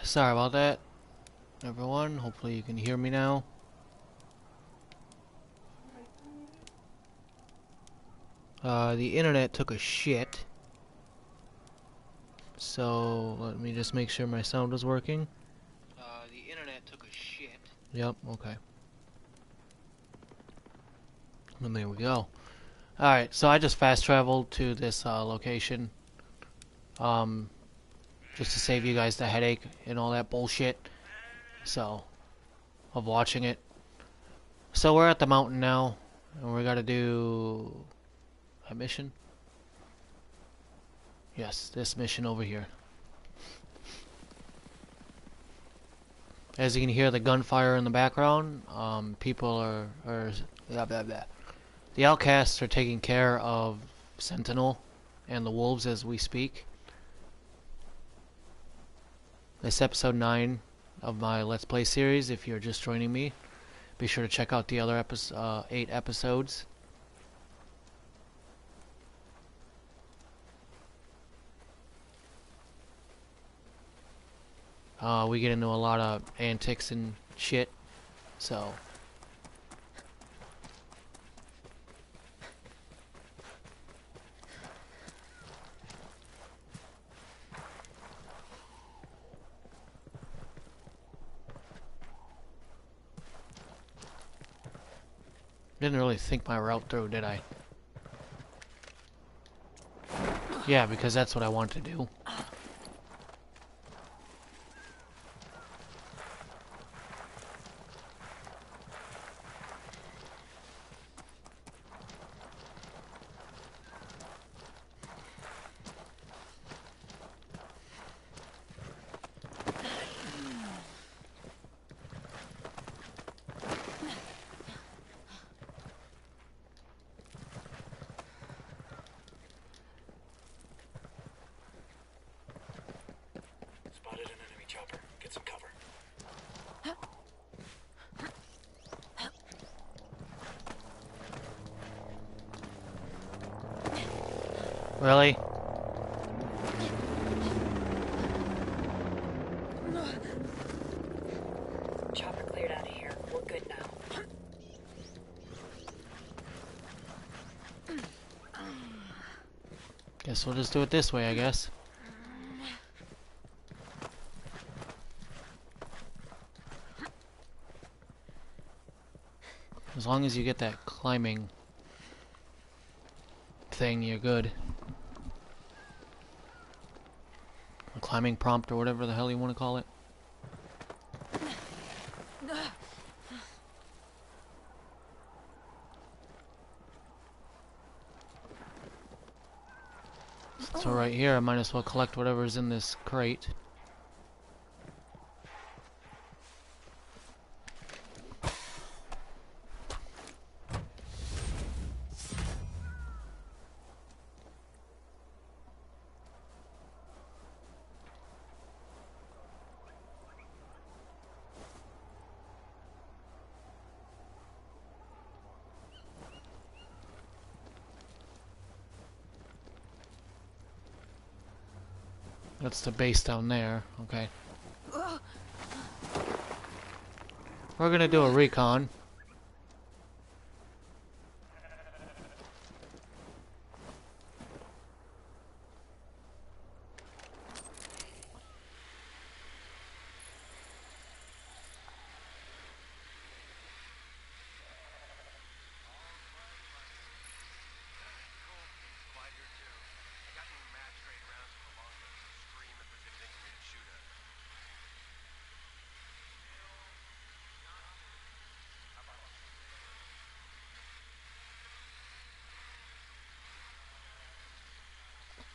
Sorry about that, everyone. Hopefully you can hear me now. The internet took a shit. So, let me just make sure my sound is working. The internet took a shit. Yep, okay. And there we go. Alright, so I just fast traveled to this location. Just to save you guys the headache and all that bullshit. So, of watching it. So we're at the mountain now. And we gotta do a mission. Yes, this mission over here. As you can hear the gunfire in the background, people are blah blah blah. The outcasts are taking care of Sentinel and the wolves as we speak. This episode 9 of my Let's Play series. If you're just joining me, be sure to check out the other 8 episodes. We get into a lot of antics and shit, so didn't really think my route through, did I? Yeah, because that's what I want to do. Spotted an enemy chopper. Get some cover. Really? Chopper cleared out of here. We're good now. Guess we'll just do it this way, I guess. As long as you get that climbing thing, you're good. A climbing prompt or whatever the hell you want to call it. So right here, I might as well collect whatever's in this crate. That's the base down there. Okay. We're gonna do a recon.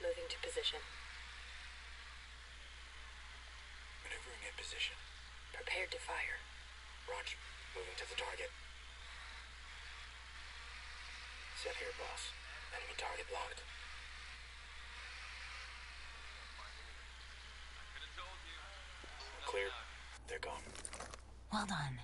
Moving to position. Maneuvering in position. Prepared to fire. Roger. Moving to the target. Set here, boss. Enemy target locked. Cleared. They're gone. Well done.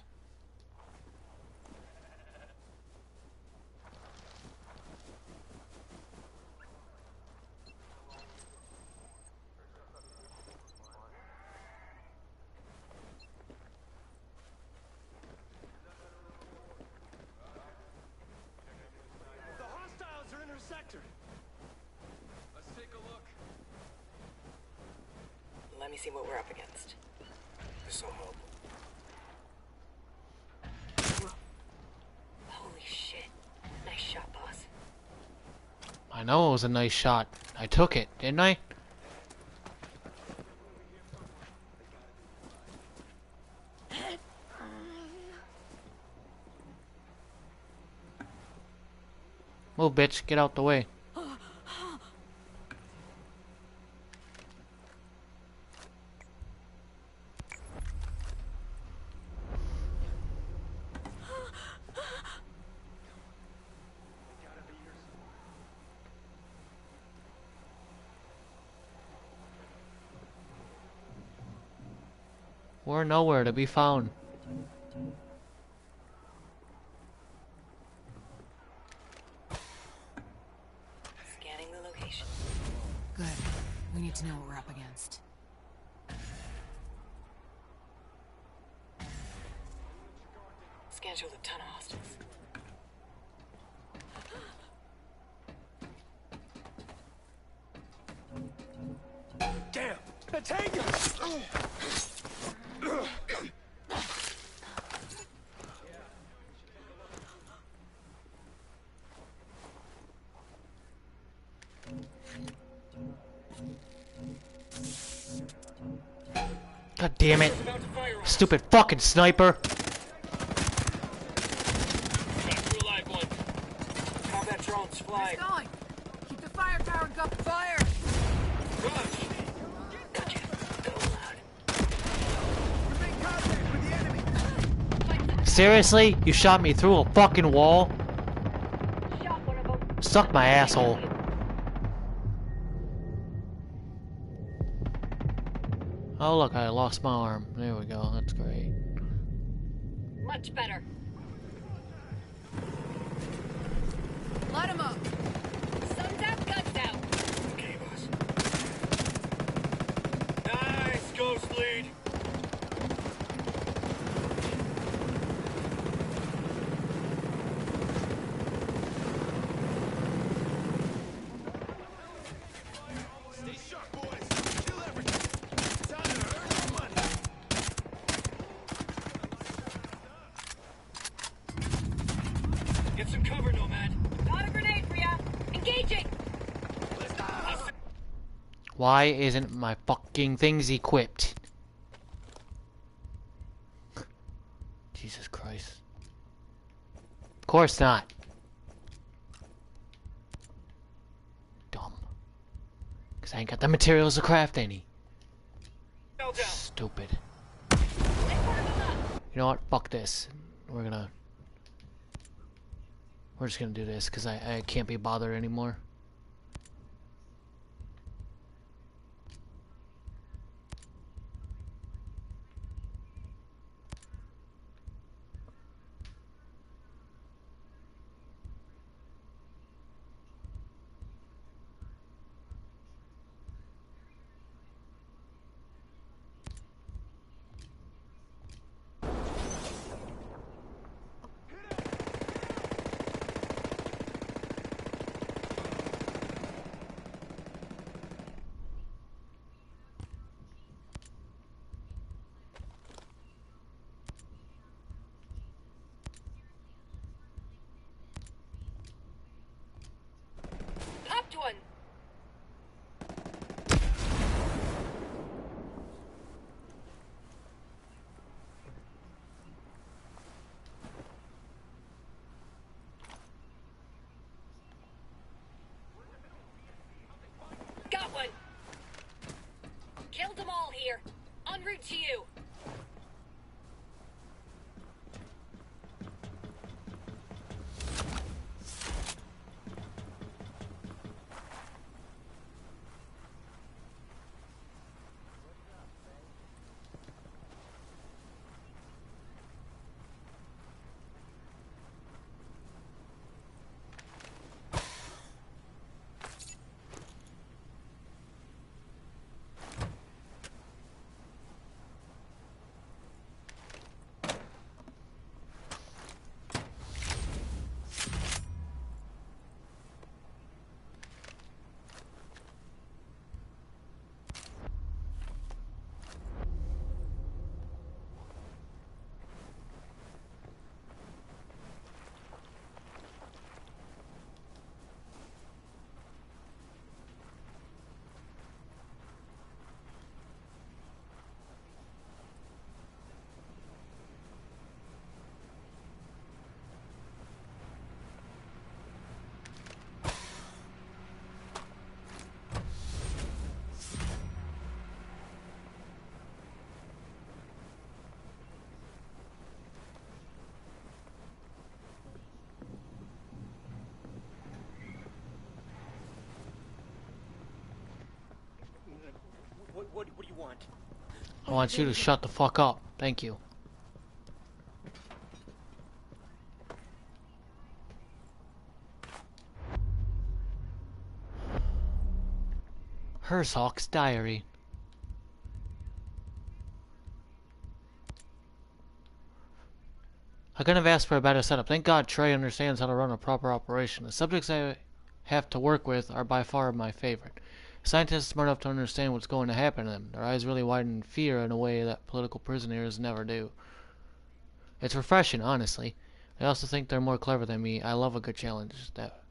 see what we're up against. This'll help. Holy shit. Nice shot, boss. I know it was a nice shot. I took it, didn't I? Move, bitch. Get out the way. We're nowhere to be found. Scanning the location. Good. We need to know what we're up against. Scan shows a ton of hostiles. Damn! The tango! God damn it. Stupid fucking sniper. Combat drones flying. Going! Keep the fire tower up fire! Gotcha. Go loud. We're making contact with the enemy. Seriously? You shot me through a fucking wall? Shot one of them. Suck my asshole. Oh look, I lost my arm. There we go, that's great. Much better. Light him up! Sun's out, guns out. Okay, boss. Nice, Ghost Lead. Stay sharp, boys. Kill everything. Time to earn your money. Get some cover, Nomad. Got a grenade for ya. Engaging. Why isn't my fucking things equipped? Jesus Christ. Of course not. Dumb. Because I ain't got the materials to craft any. Fell down. Stupid. You know what? Fuck this. We're just gonna do this because I can't be bothered anymore. Popped one. Got one. Killed them all here. En route to you. want? I want you to shut the fuck up. Thank you. Herzog's diary. I couldn't have asked for a better setup. Thank God Trey understands how to run a proper operation. The subjects I have to work with are by far my favorite. Scientists smart enough to understand what's going to happen to them. Their eyes really widen in fear in a way that political prisoners never do. It's refreshing, honestly. I also think they're more clever than me. I love a good challenge. That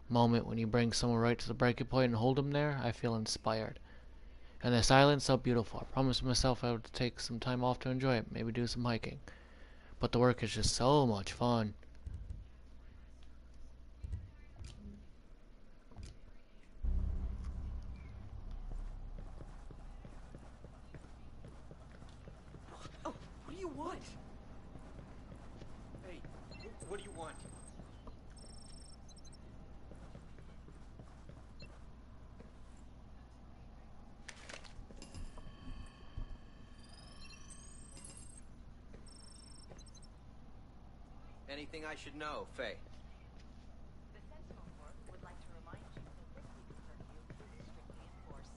moment when you bring someone right to the breaking point and hold them there, I feel inspired. And the silence, so beautiful. I promised myself I would take some time off to enjoy it. Maybe do some hiking. But the work is just so much fun. Oh, what do you want? Hey, what do you want? Anything I should know, Faye? The Sentinel Corps would like to remind you that this week's curfew is strictly enforced.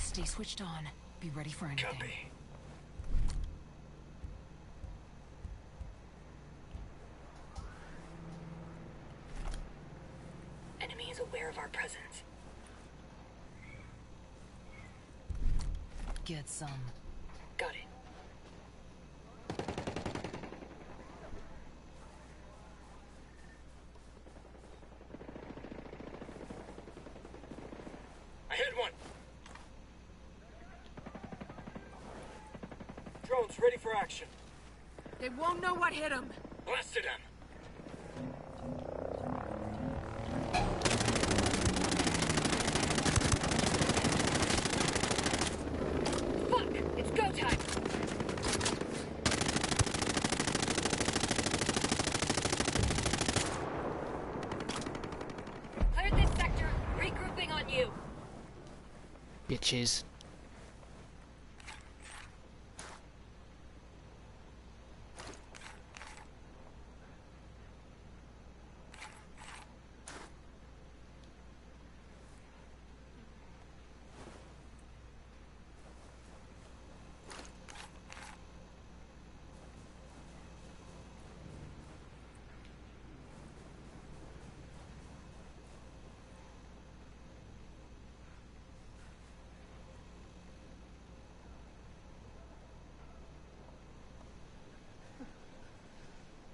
Stay switched on. Be ready for anything. Copy. Enemy is aware of our presence. Get some. Got it. I hit one. Drones ready for action. They won't know what hit them. Blasted him. Fuck! It's go time! Cleared this sector. Regrouping on you. Bitches.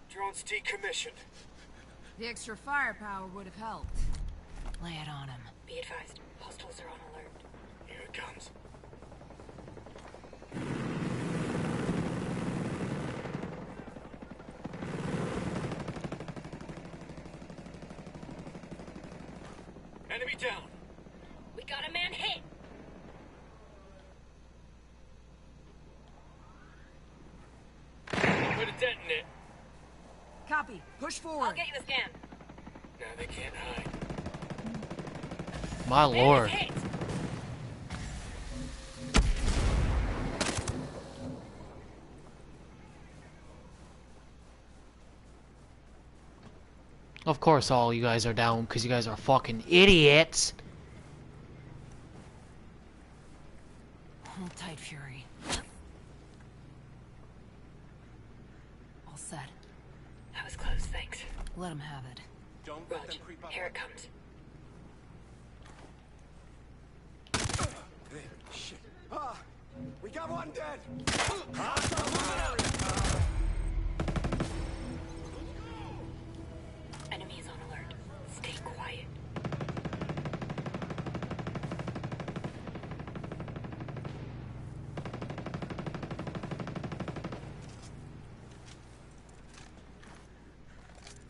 Drones decommissioned. The extra firepower would have helped. Lay it on him. Be advised. Hostiles are on alert. Here it comes. Enemy down. We got a man hit! Way to detonate. Copy. Push I'll forward. get you a scan. Now they can't hide. My lord. Hit. Of course all you guys are down because you guys are fucking idiots. Hold tight, Fury. All set. That was close, thanks. Let him have it. Don't let them Rog, creep up. here it comes. Hey, shit. Ah, we got one dead. Enemies on alert. Stay quiet.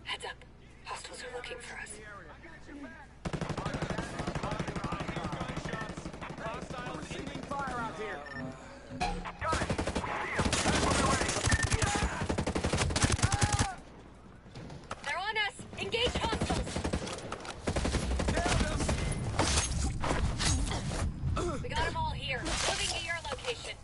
Heads up. Hostiles are looking for us. Hostiles aiming fire out here. They're on us! Engage hostiles! We got them all here. Moving to your location.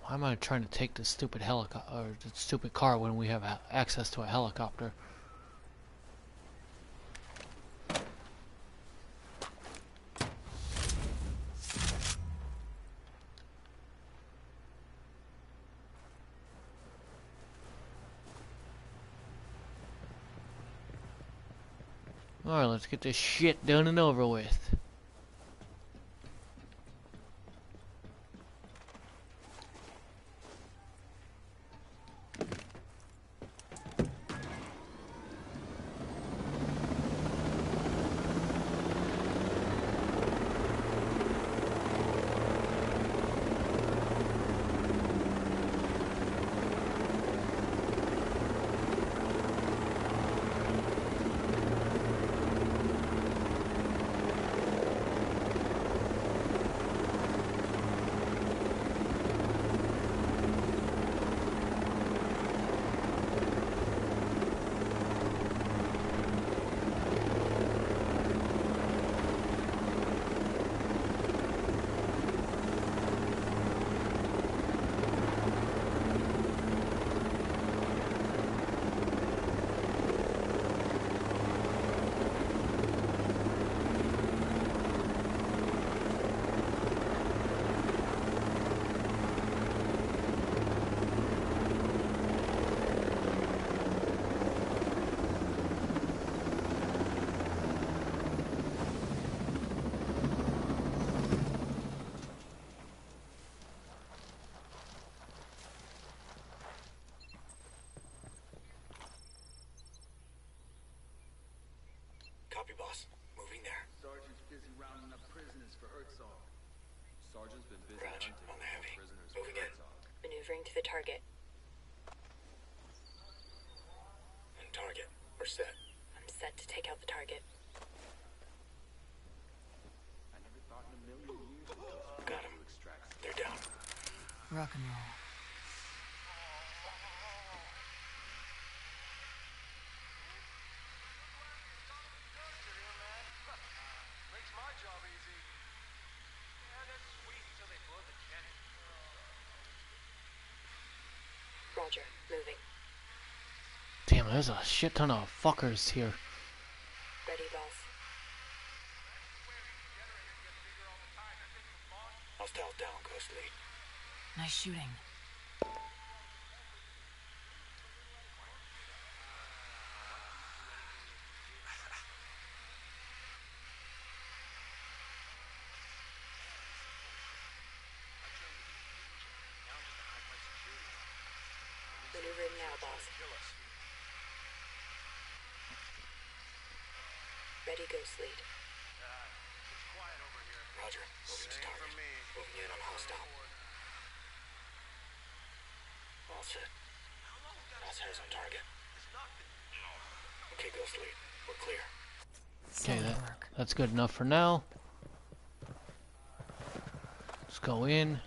Why am I trying to take this stupid helicopter or the stupid car when we have access to a helicopter? Alright, let's get this shit done and over with. Copy, boss. Moving there. Sergeant's busy rounding up prisoners for Herzog. Sergeant's been busy Raj, hunting on the heavy. prisoners Moving for in. Herzog. Maneuvering to the target. On target. We're set. I'm set to take out the target. I never thought in a million years Got him. to extract. They're down. Rock and roll. There's a shit ton of fuckers here. Ready, boss. Hostiles down, Ghost Lead. Nice shooting. Maneuvering now, boss. Ready, Ghost Lead. Roger. Moving to target. Moving in on hostile. All set. Crosshairs on target. Okay, Ghost Lead. We're clear. Okay, Solid work. that's good enough for now. Let's go in.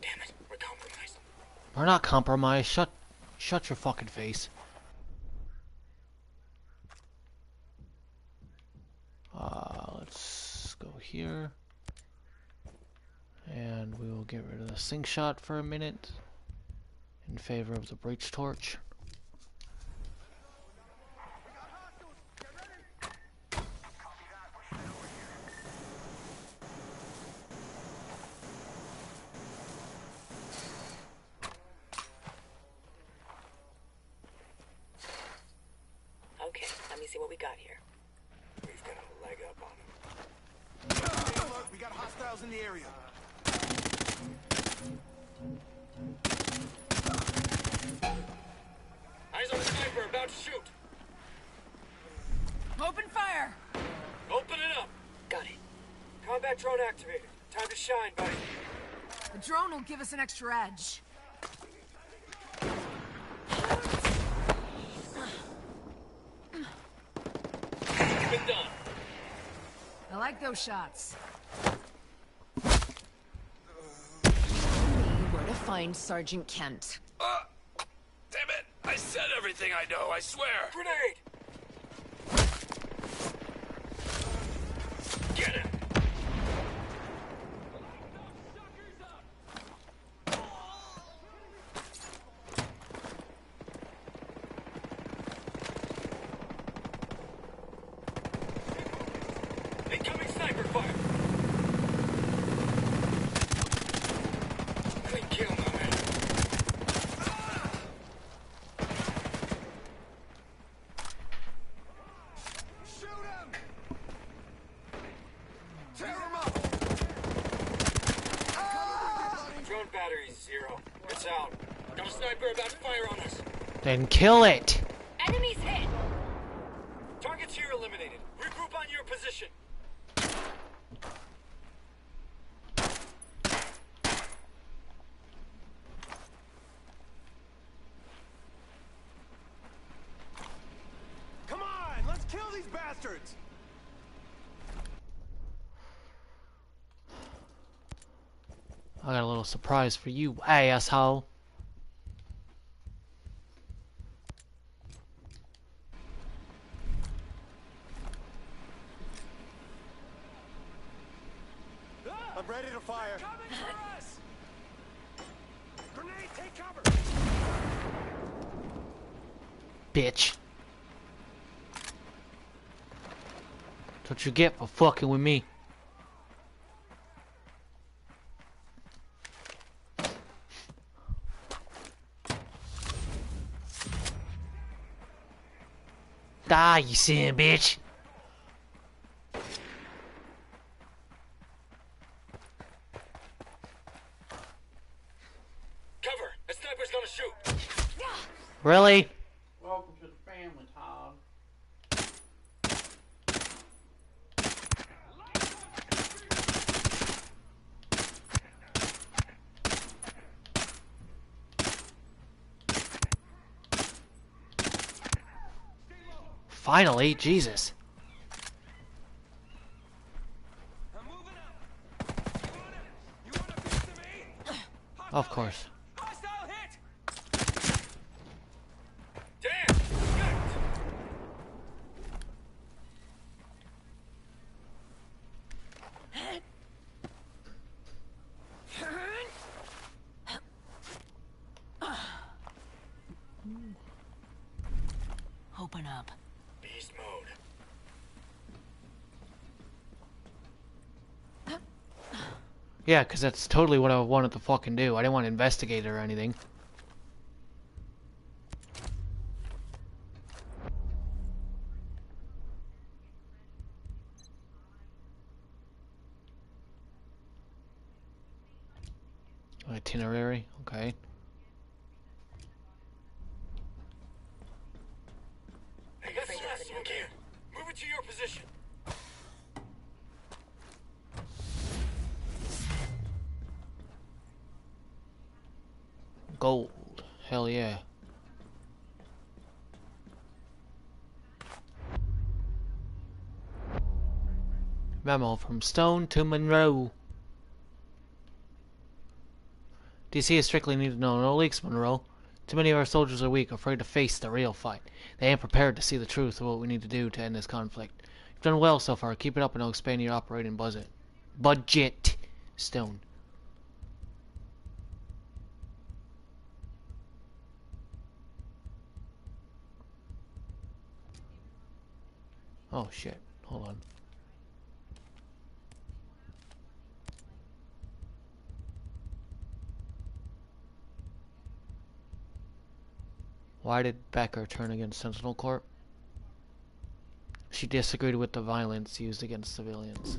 Damn it. We're compromised. We're not compromised. Shut your fucking face. Let's go here. And we will get rid of the sink shot for a minute in favor of the breach torch. Okay, let me see what we got here. We've got a leg up on them. Hey, look, we got hostiles in the area. Eyes on the sniper, about to shoot. Open fire! Open it up. Got it. Combat drone activated. Time to shine, buddy. The drone will give us an extra edge. Been done. I like those shots. Where to find Sergeant Kent? Damn it! I said everything I know, I swear! Grenade! Get him! Incoming sniper fire! Clean kill, my man. Shoot him! Tear him up! Drone battery 0. It's out. Got a sniper about to fire on us. Then kill it! Enemies hit! Targets here eliminated. Regroup on your position. Come on, let's kill these bastards! I got a little surprise for you, asshole. I'm ready to fire. Coming for us! Grenade, take cover! Bitch. That's what you get for fucking with me. Die, you sin bitch. Cover. A sniper's gonna shoot. Really? Welcome to the family, Todd. Finally, Jesus. I'm moving up. You want a piece of me? Of course. Hostile up. Beast mode. Yeah, because that's totally what I wanted to fucking do. I didn't want to investigate it or anything. Itinerary, okay. Hey, that's us. Okay. Move it to your position. Gold. Hell yeah. Memo from Stone to Monroe. DC is strictly need to know no leaks, Monroe. Too many of our soldiers are weak, afraid to face the real fight. They ain't prepared to see the truth of what we need to do to end this conflict. You've done well so far. Keep it up and I'll expand your operating budget. Stone. Oh shit. Hold on. Why did Becker turn against Sentinel Corp? She disagreed with the violence used against civilians.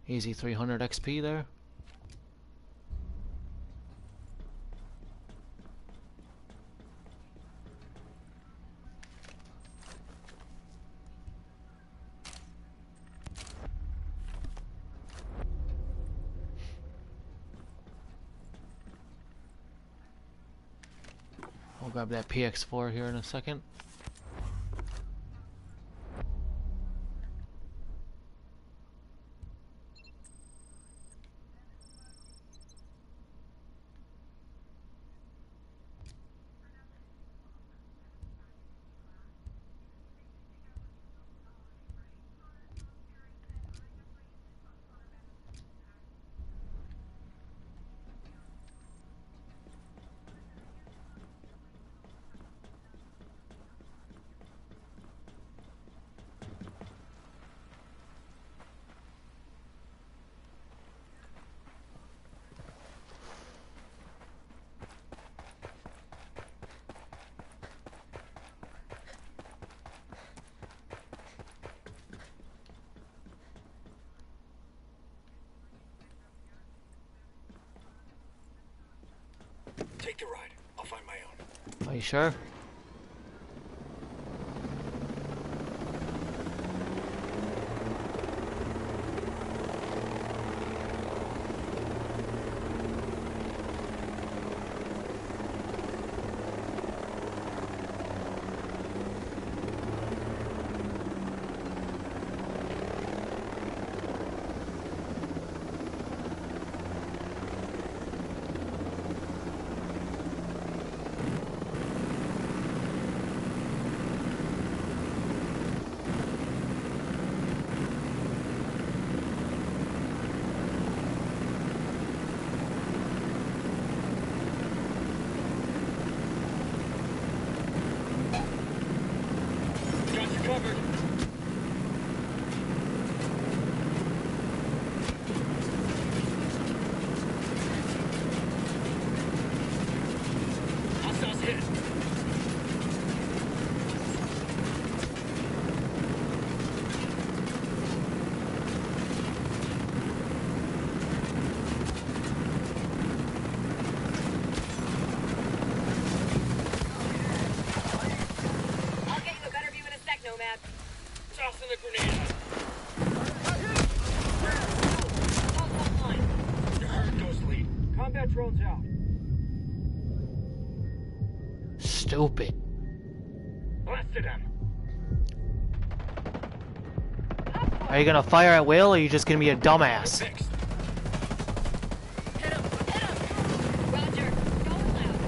Easy 300 XP there. I'll grab that PX4 here in a second. Take the ride. I'll find my own. Are you sure? Got you covered. Hostiles hit. I'll get you a better view in a sec, Nomad. Tossing the grenade. Hold that line. You're hurt, Ghost Lead. Combat drones out. Stupid. Blasted him. Are you gonna fire at will or are you just gonna be a dumbass? Fixed. Hit him! Hit him! Roger. Going loud.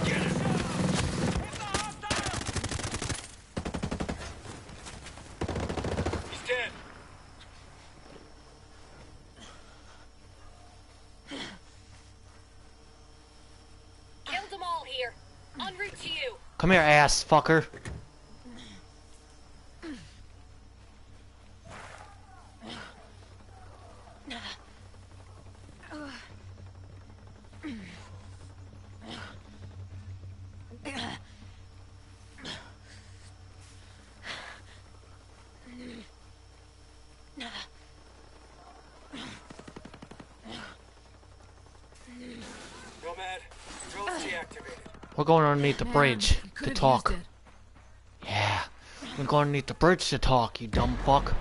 Get it. He's dead. Come here, ass fucker. Nomad, drone's deactivated. We're going underneath the Man, bridge you to could've talk. used it. Yeah. We're going underneath the bridge to talk, you dumb fuck.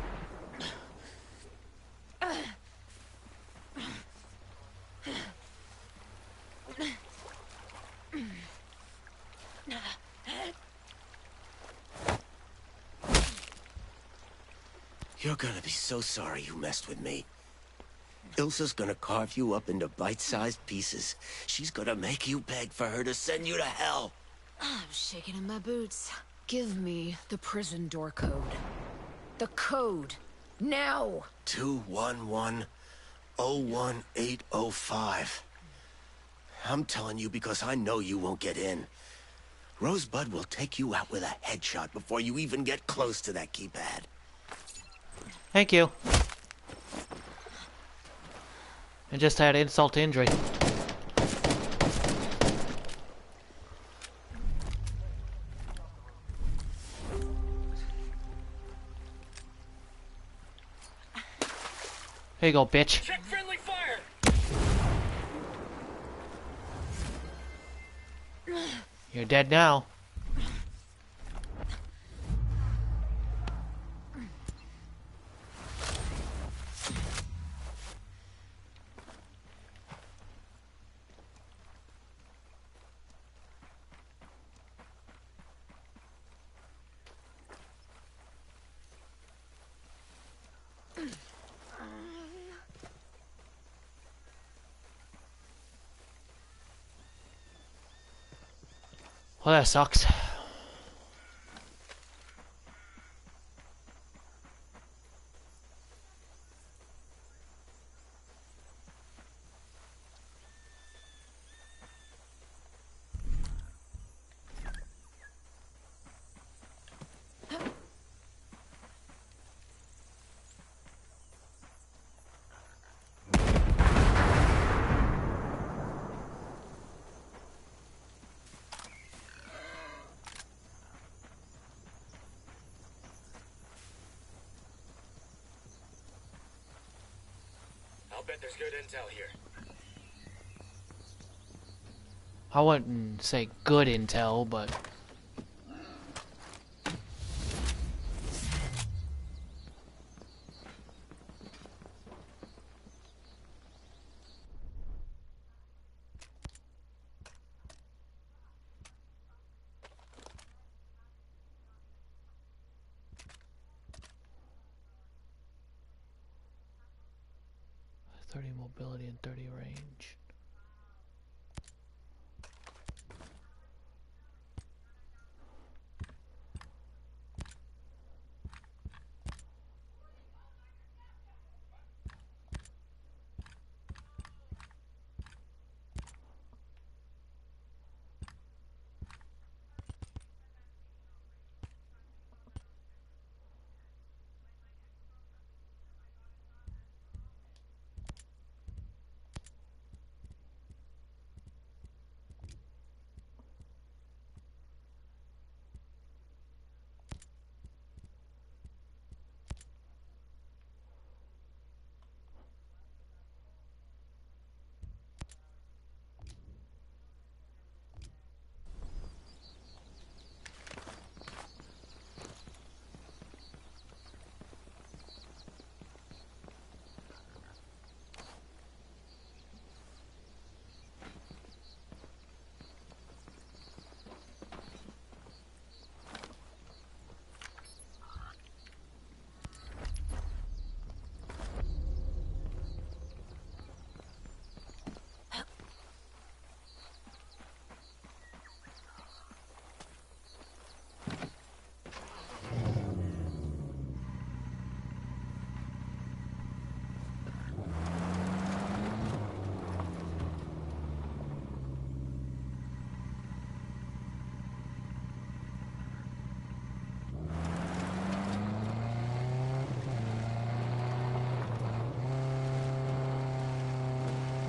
You're gonna be so sorry you messed with me. Ilsa's gonna carve you up into bite-sized pieces. She's gonna make you beg for her to send you to hell. I'm shaking in my boots. Give me the prison door code. The code. Now! 211-01805. I'm telling you because I know you won't get in. Rosebud will take you out with a headshot before you even get close to that keypad. Thank you. I just had insult to injury. Here you go, bitch. Check friendly fire! You're dead now. Well, that sucks. I'll bet there's good intel here. I wouldn't say good intel, but... mobility and 30 range.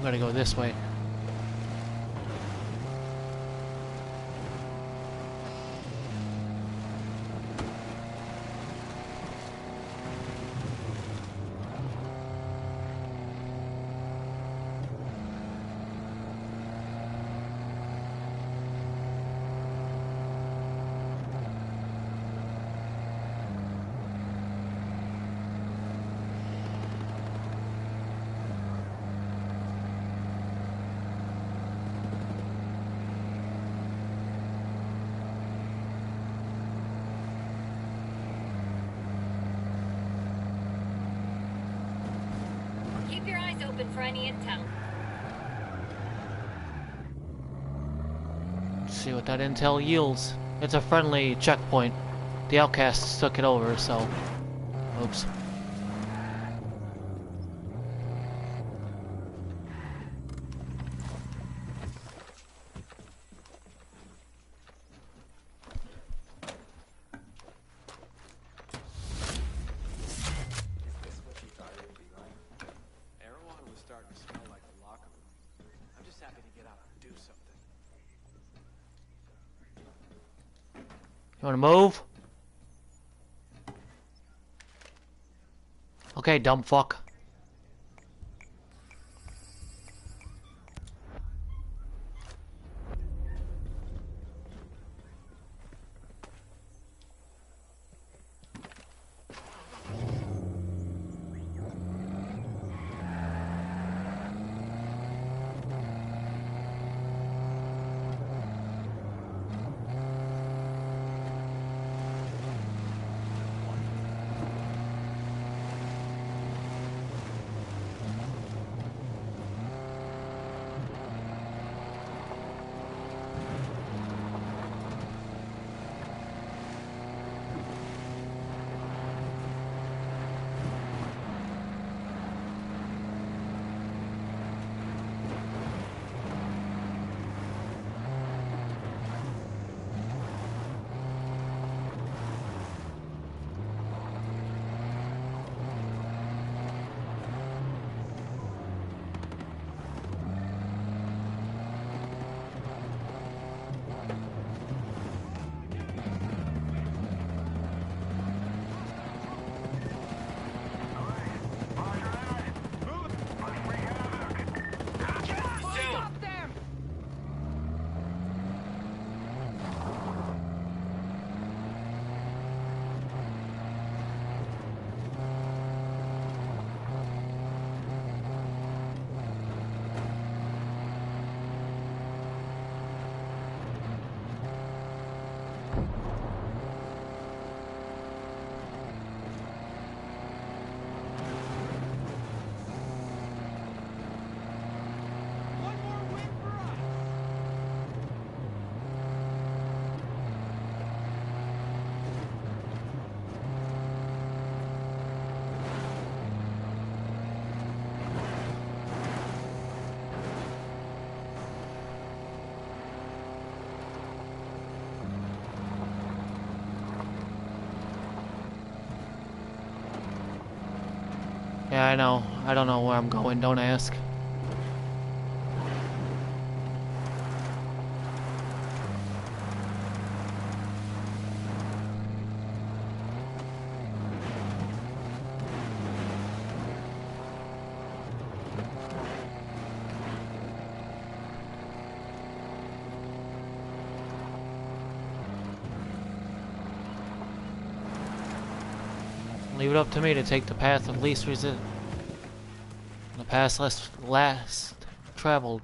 gonna go this way. Keep your eyes open for any intel. See what that intel yields. It's a friendly checkpoint. The outcasts took it over, so... Oops. Marijuana was starting to smell like the locker room. I'm just happy to get out and do something. You wanna move? Okay, dumb fuck. Yeah, I know. I don't know where I'm going. Don't ask. Leave it up to me to take the path of least resist. The path last traveled.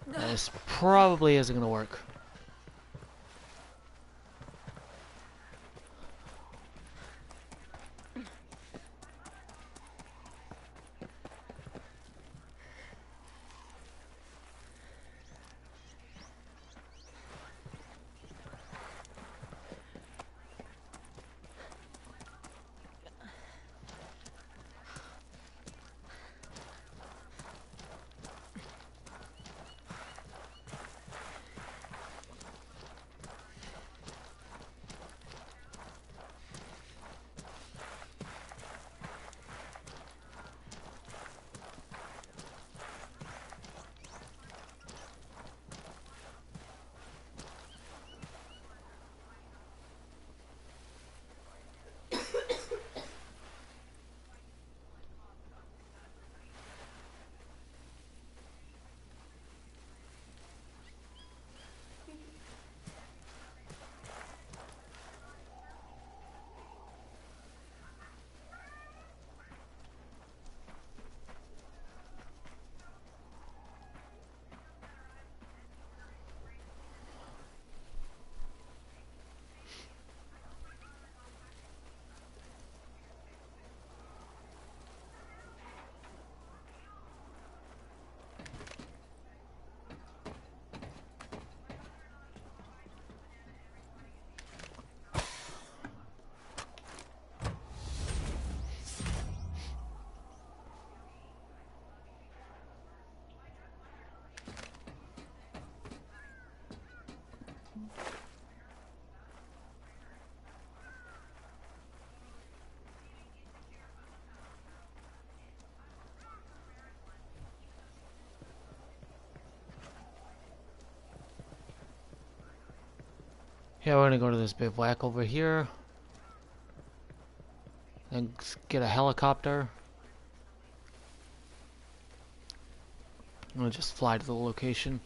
This probably isn't gonna work. Yeah, we're gonna go to this bivouac over here. Then get a helicopter. I'm gonna just fly to the location.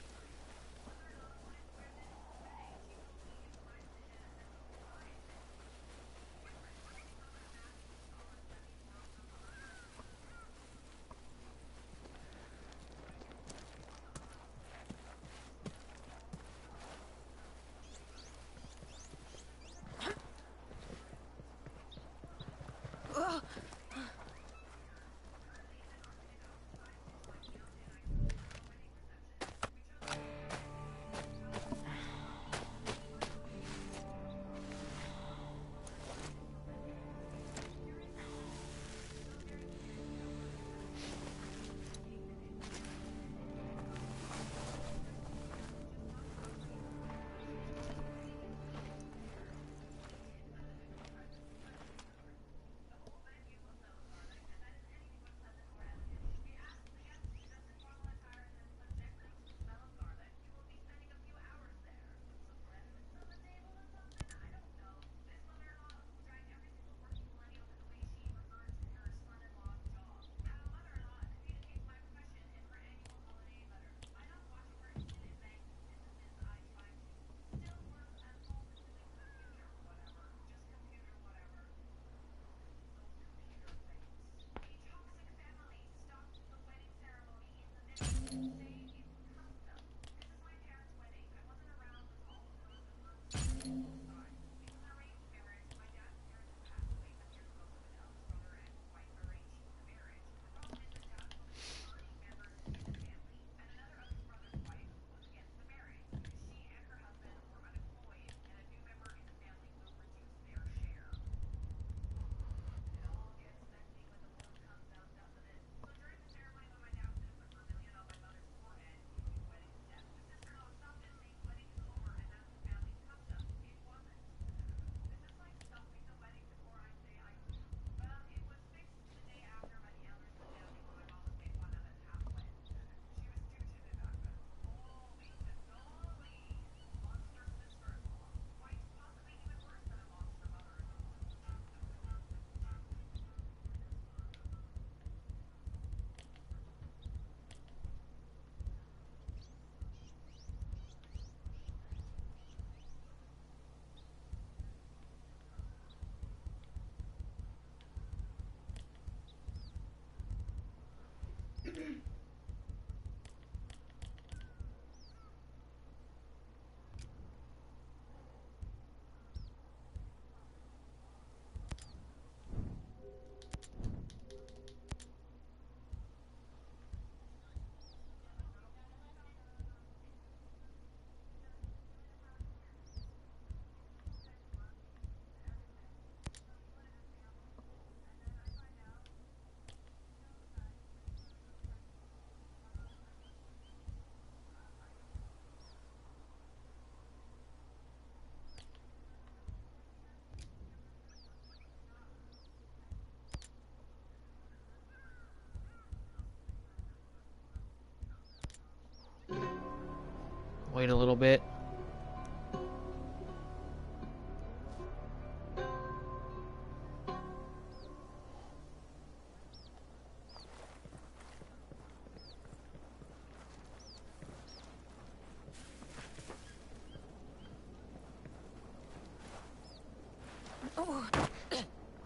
Wait a little bit.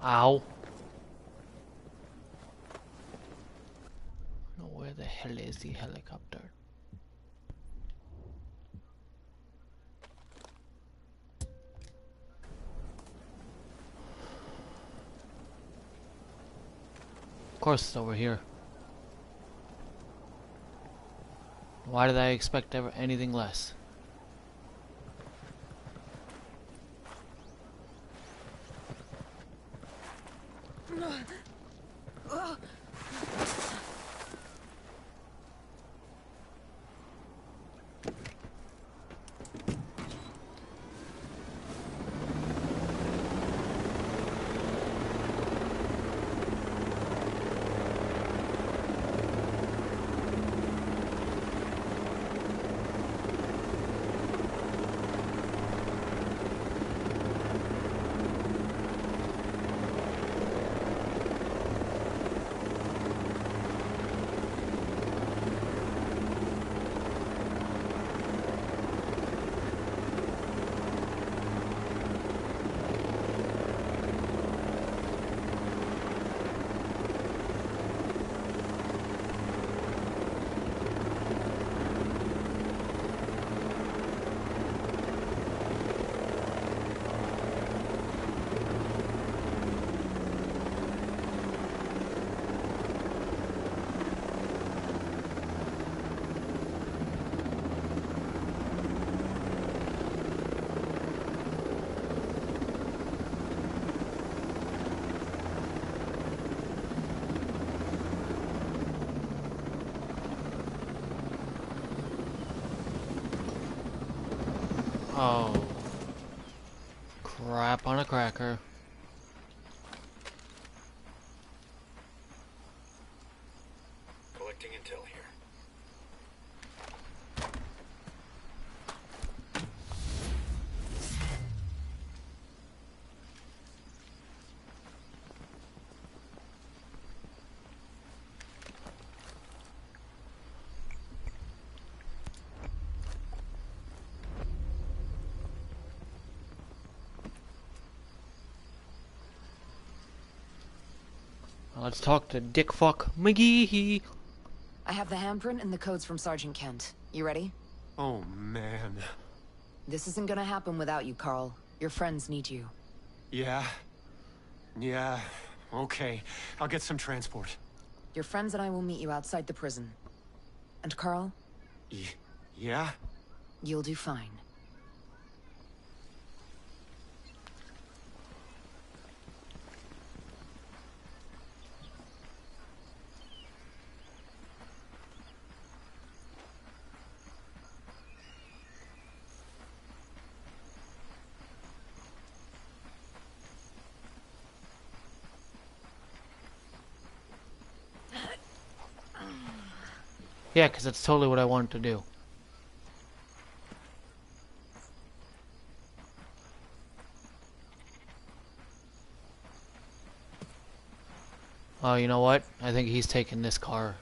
Ow. No, where the hell is the helicopter? Of course it's over here. Why did I expect ever anything less? Oh. Crap on a cracker. Collecting intel here. Let's talk to Dick Fuck McGee. I have the handprint and the codes from Sergeant Kent. You ready? Oh, man. This isn't gonna happen without you, Carl. Your friends need you. Yeah. Yeah. Okay. I'll get some transport. Your friends and I will meet you outside the prison. And Carl, Yeah? you'll do fine. Yeah, because that's totally what I wanted to do. Oh, you know what? I think he's taking this car,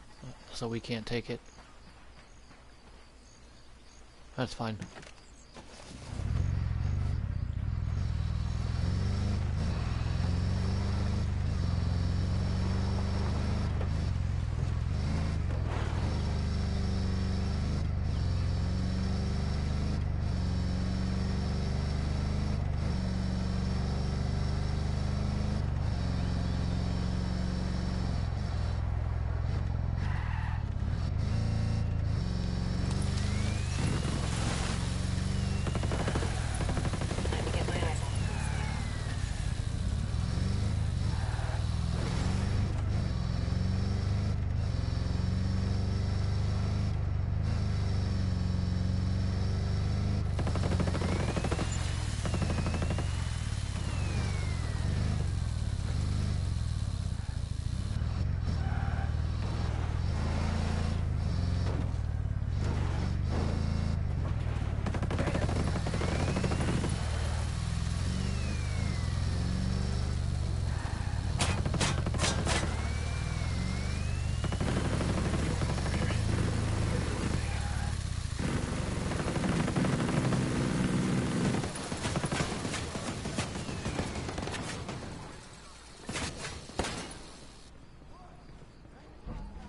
so we can't take it. That's fine. Time to get my eyes on the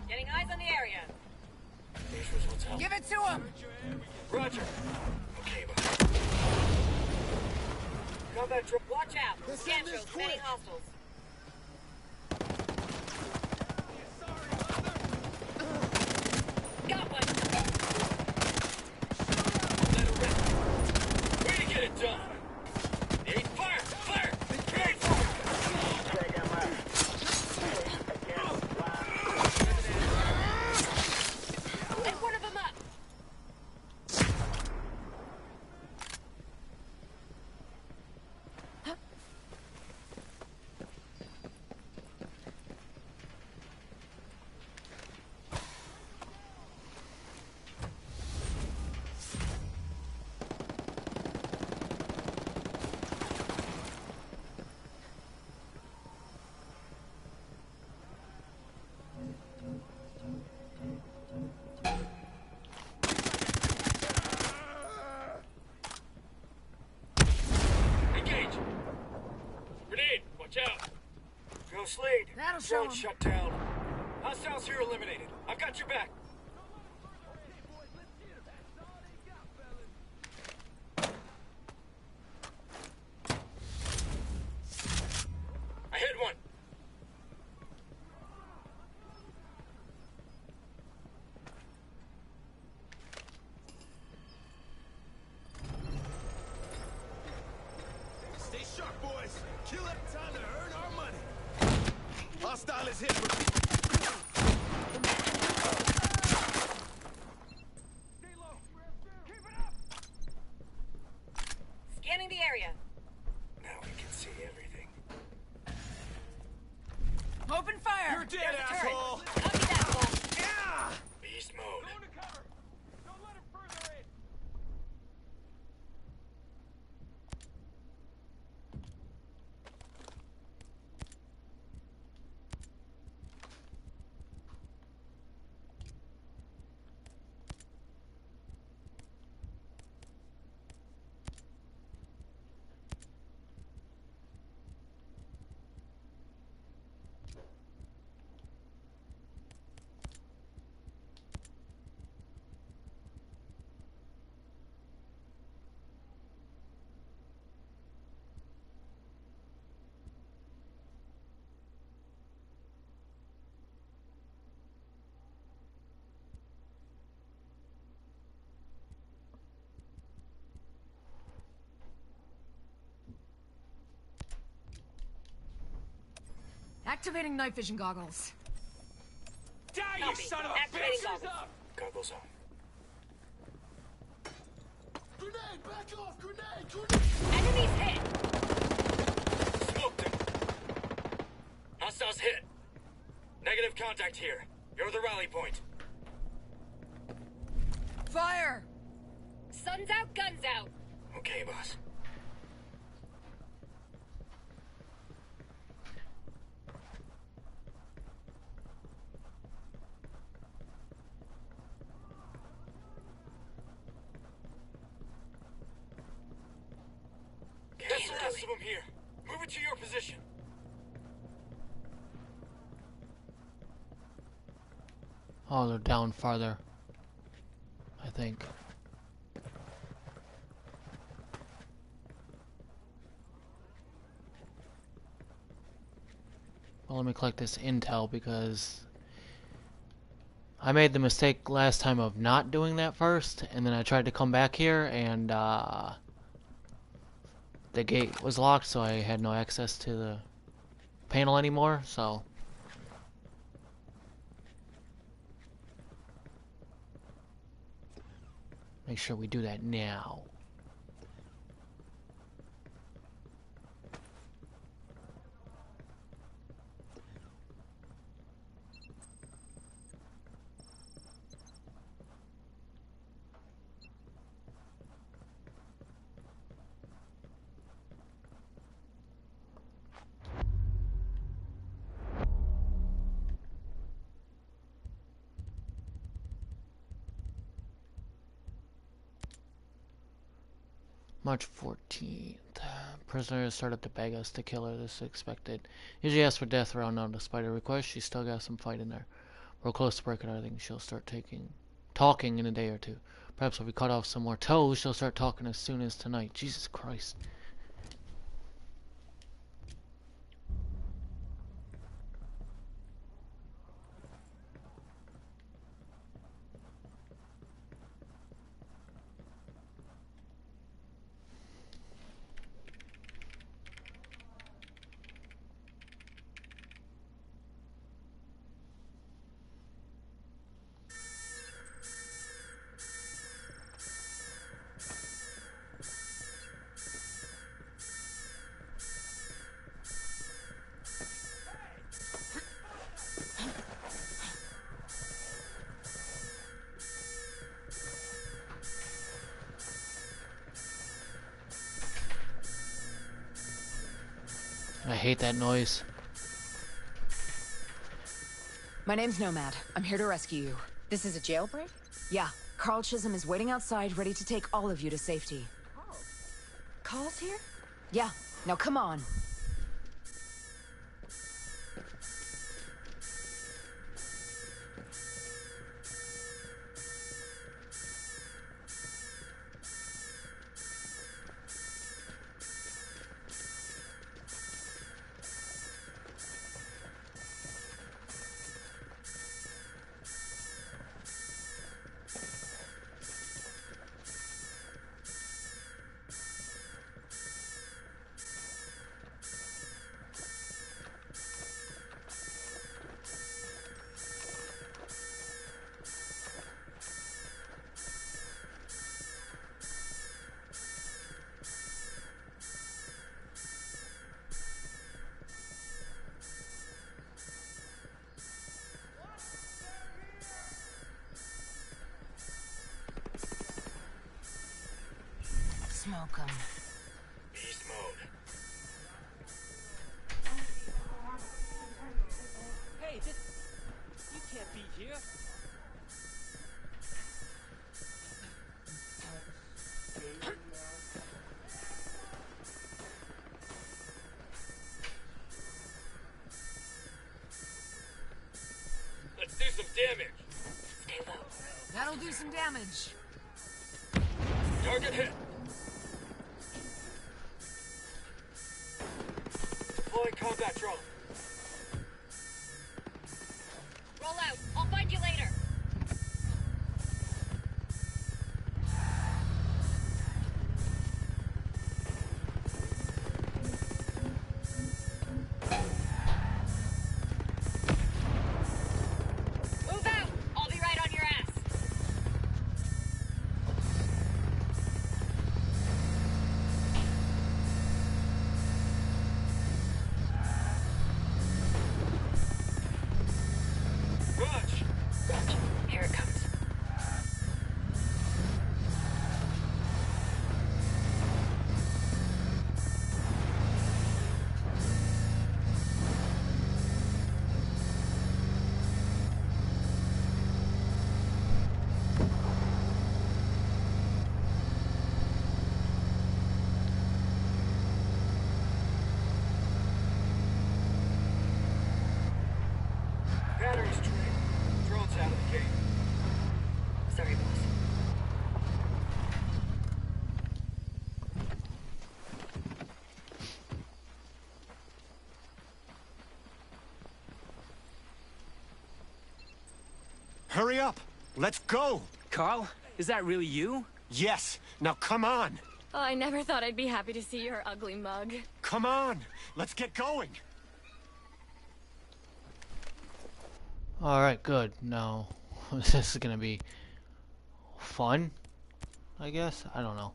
Getting eyes on the area. Here's what's help. Give it to him! Roger. Okay, bye. Combat drop. Watch out. Scan shows many hostiles. Got one. Let her rip. Way to get it done. Hey, fire! Fire! Grenade forward! Light one of them up. Engage! Grenade! Watch out! Go Slade! That'll show Drone him. shut down. Hostiles here eliminated. I've got your back. I hit one. Stay sharp, boys. Kill it. Time to earn our money. Hostile is hit. Stay low. Keep it up. the area. Now we can see everything. Open fire! You're dead, There's a turret. asshole! Copy that, Cole. Yeah! Beast mode. Go into cover! Don't let him further in! Activating night vision goggles. Die, you Copy. son of a Activating bitch! goggles. Goggles on. Grenade! Back off! Grenade! Grenade! Enemies hit. Smoked him. Hostiles hit. Negative contact here. You're the rally point. Fire! Sun's out, guns out. Okay, boss. There's the rest of them here. Move it to your position. Oh, they're down farther. I think. Well, let me collect this intel because I made the mistake last time of not doing that first, and then I tried to come back here and the gate was locked, so I had no access to the panel anymore, so make sure we do that now. March 14th. Prisoners started to beg us to kill her. This is expected. Usually asks for death around now. Despite her request, she still got some fight in there. We're close to breaking her. I think she'll start talking in a day or two. Perhaps if we cut off some more toes, she'll start talking as soon as tonight. Jesus Christ. I hate that noise. My name's Nomad. I'm here to rescue you. This is a jailbreak? Yeah, Carl Chisholm is waiting outside, ready to take all of you to safety. Carl's here? Yeah, now come on. Smoke 'em. Beast mode. Hey, you can't be here. Let's do some damage. Stay low. That'll do some damage. Target hit. Deploying combat drone. Roll out. I'll find you later. Move out. I'll be right on your ass. Rush. Here it comes. Battery's drained. Drone's out of the game. Sorry, boss. Hurry up! Let's go! Carl, is that really you? Yes! Now come on! Oh, I never thought I'd be happy to see your ugly mug. Come on! Let's get going! Alright, good. Now, this is gonna be fun, I guess? I don't know.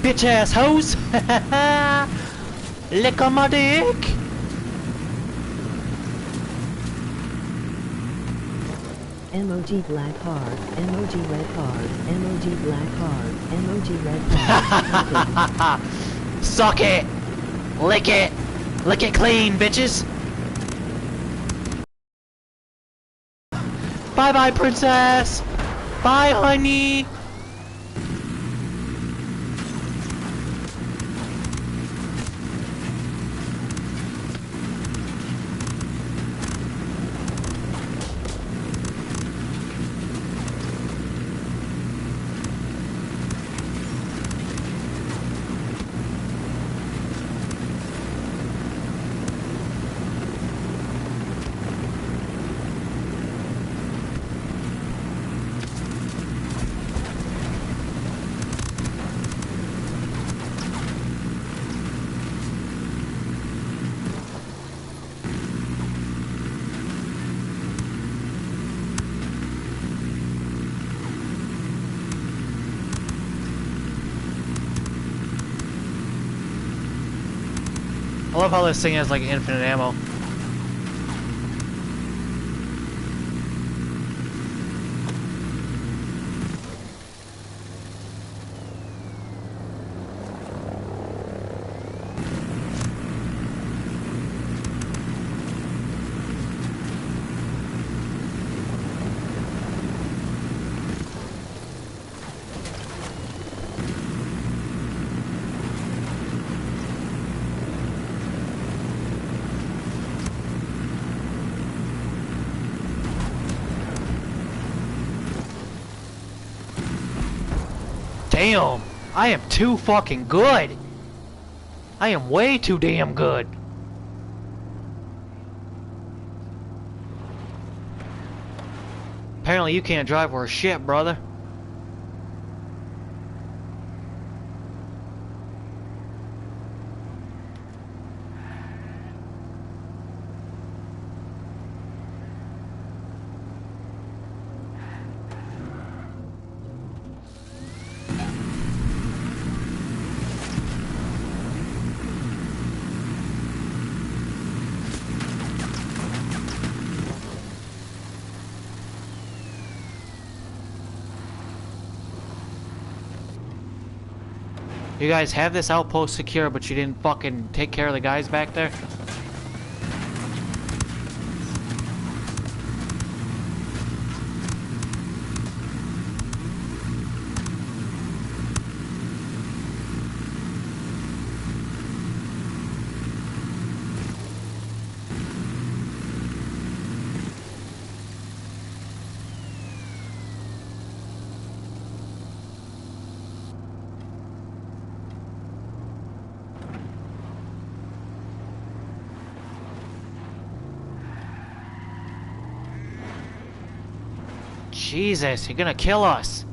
Bitch ass hoes! Lick on my dick! Emoji black heart, emoji red heart, emoji black heart, emoji red heart. Suck it! Lick it! Lick it clean, bitches! Bye bye, princess! Bye, honey! I love how this thing has like infinite ammo. Damn, I am too fucking good. I am way too damn good. Apparently you can't drive worth shit, brother. You guys have this outpost secure, but you didn't fucking take care of the guys back there? Jesus, you're gonna kill us.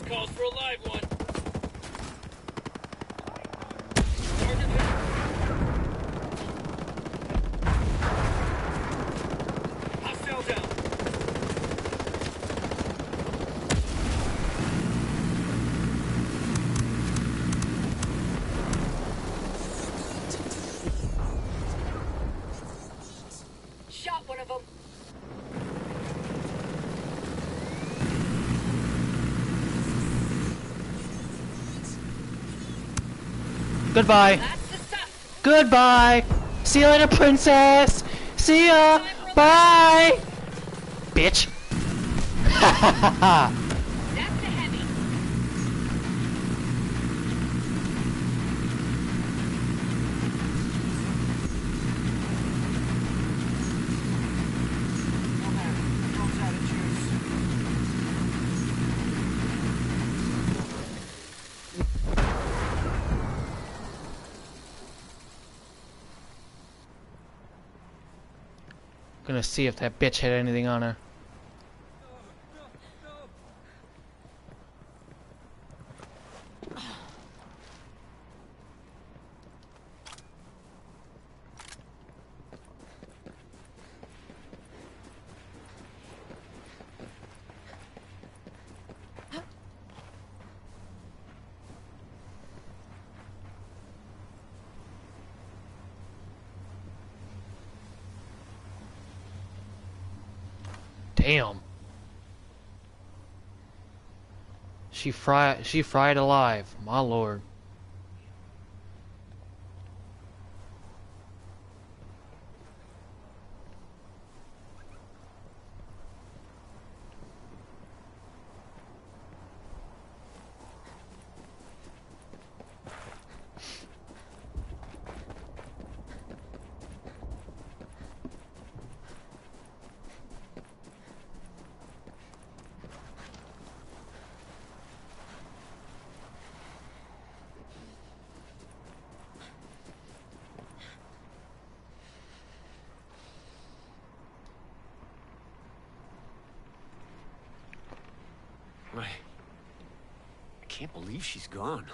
Calls for a live one. Hostile down. Shot one of them. Goodbye. Goodbye. See you later, princess. See ya. Bye. Bitch. Ha ha ha ha. Gonna see if that bitch had anything on her. Damn. She fried alive, my lord. I can't believe she's gone.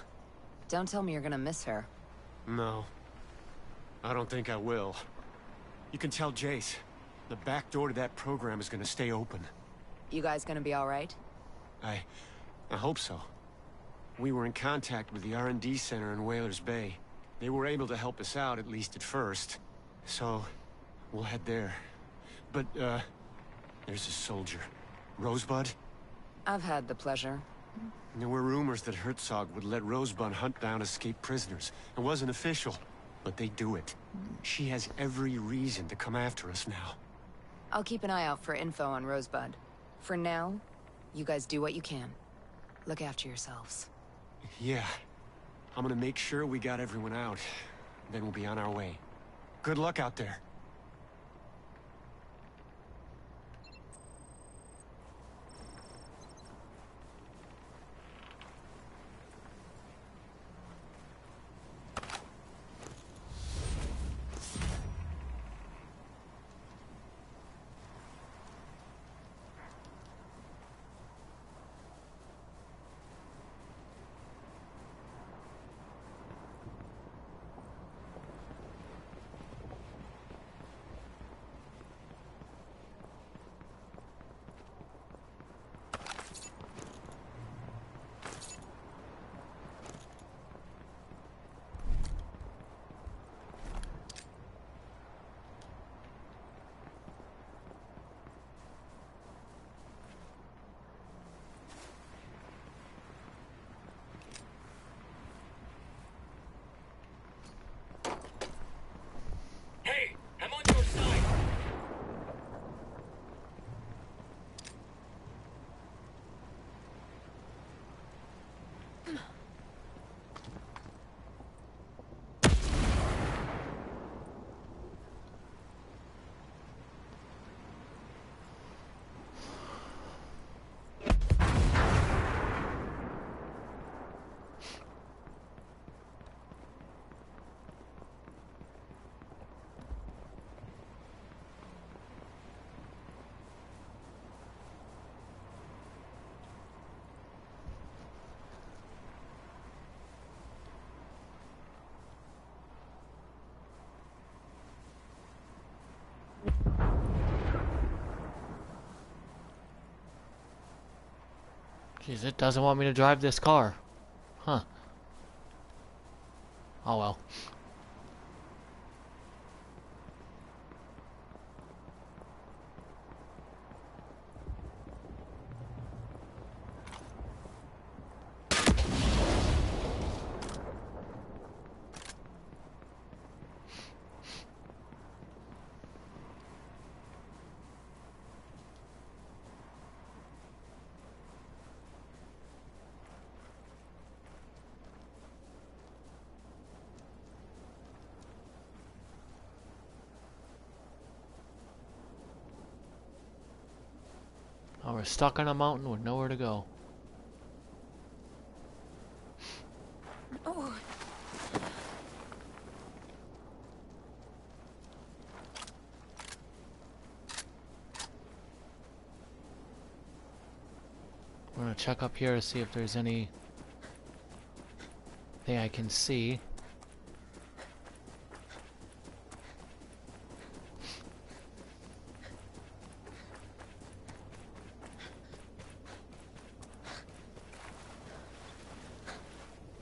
Don't tell me you're gonna miss her. No. I don't think I will. You can tell Jace. The back door to that program is gonna stay open. You guys gonna be alright? I hope so. We were in contact with the R&D center in Whalers Bay. They were able to help us out, at least at first. So, we'll head there. But, there's a soldier. Rosebud? I've had the pleasure. There were rumors that Herzog would let Rosebud hunt down escaped prisoners. It wasn't official, but they do it. She has every reason to come after us now. I'll keep an eye out for info on Rosebud. For now, you guys do what you can. Look after yourselves. Yeah. I'm gonna make sure we got everyone out. Then we'll be on our way. Good luck out there. Hey, I'm on your side. Jeez, it doesn't want me to drive this car. Huh. Oh well. Oh, we're stuck on a mountain with nowhere to go. Oh. We're gonna check up here to see if there's any thing I can see.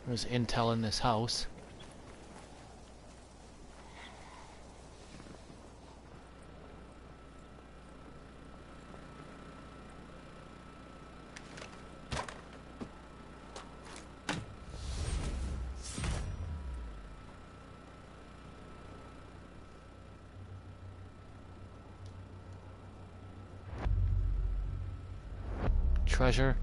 There's intel in this house. Treasure.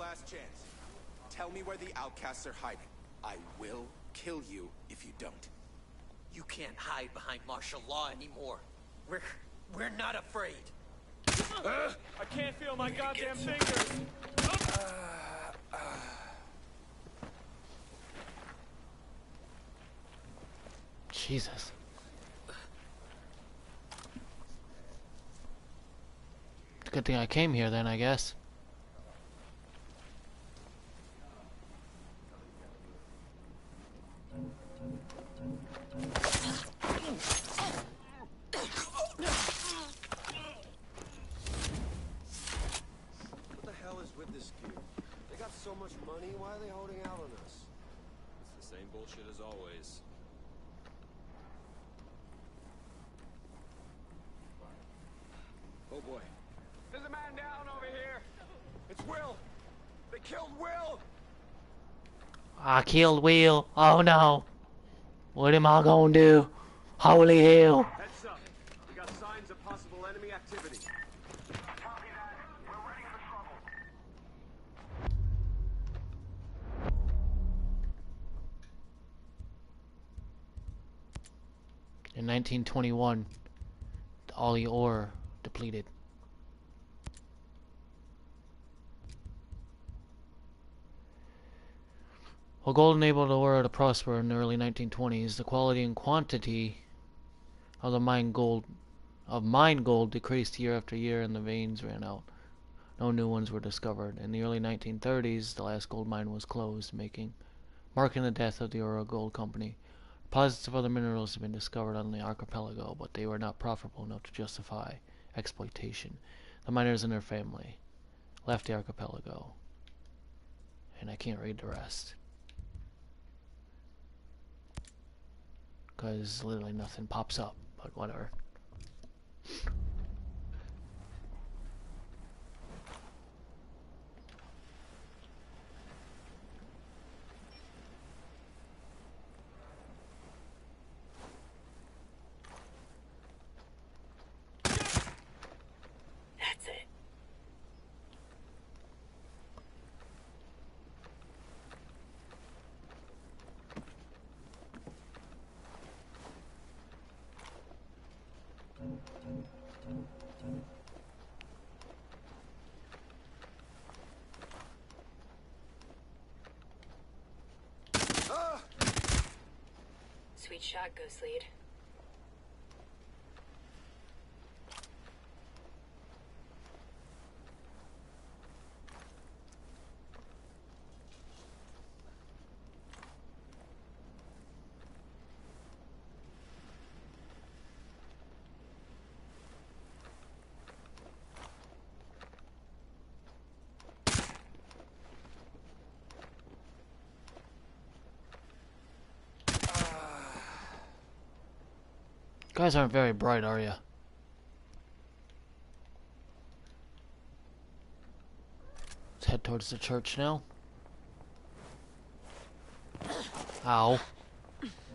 last chance. Tell me where the outcasts are hiding. I will kill you if you don't. You can't hide behind martial law anymore. We're not afraid. I can't feel my goddamn fingers. Jesus. It's a good thing I came here then, I guess. What the hell is with this gear? They got so much money, why are they holding out on us? It's the same bullshit as always. Oh boy. There's a man down over here! It's Will! They killed Will! I killed Will. Oh no. What am I gonna do? Holy hell. Heads up. We got signs of possible enemy activity. Copy that. We're ready for trouble. In 1921, all the ore depleted. While gold enabled the ore to prosper in the early 1920s, the quality and quantity of mine gold decreased year after year, and the veins ran out. No new ones were discovered. In the early 1930s, the last gold mine was closed, marking the death of the Oro Gold Company. Deposits of other minerals have been discovered on the archipelago, but they were not profitable enough to justify exploitation. The miners and their family left the archipelago, and I can't read the rest because literally nothing pops up, but whatever. That's it. Sweet shot, Ghost Lead. You guys aren't very bright, are you? Let's head towards the church now. Ow.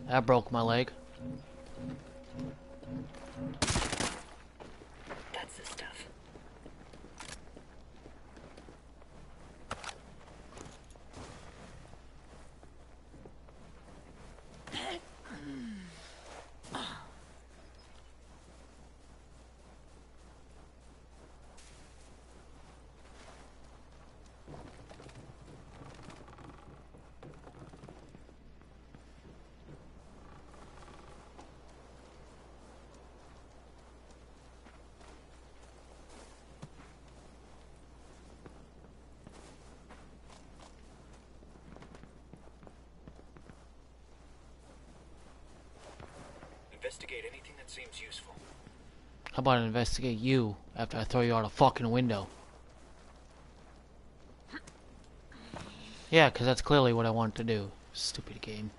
That broke my leg. That's the stuff. Investigate anything that seems useful. How about I investigate you after I throw you out a fucking window? Yeah, because that's clearly what I want to do. Stupid game.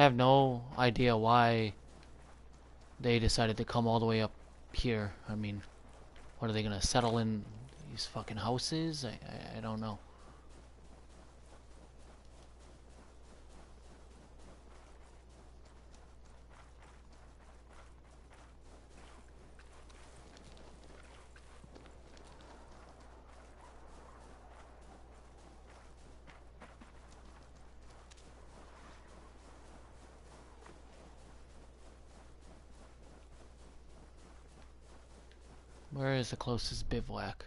have no idea why they decided to come all the way up here. I mean, what are they gonna settle in these fucking houses? I don't know. Where is the closest bivouac?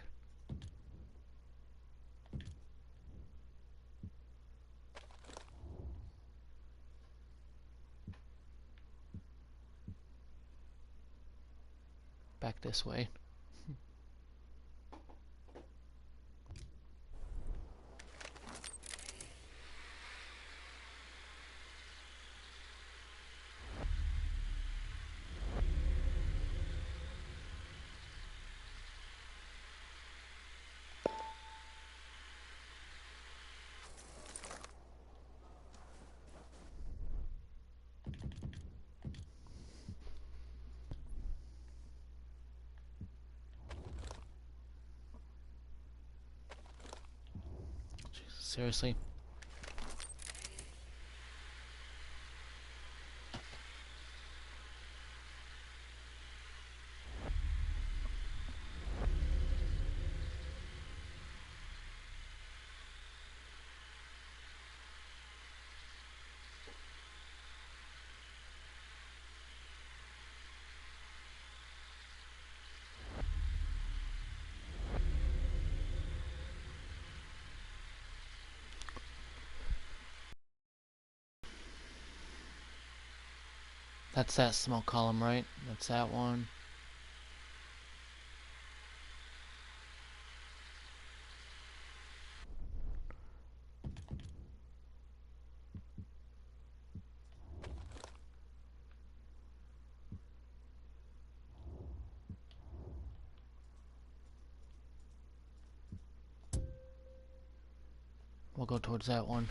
Back this way. Jesus, seriously? That's that smoke column, right? That's that one. We'll go towards that one.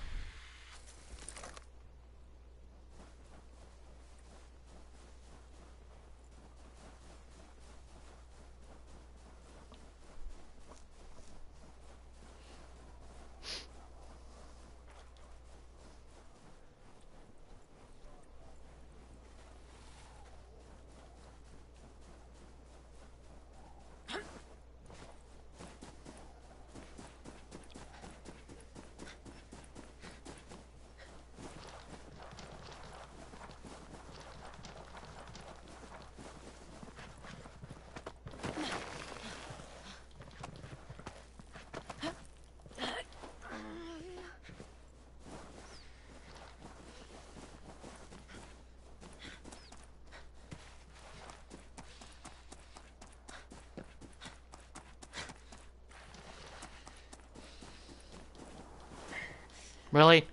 Really?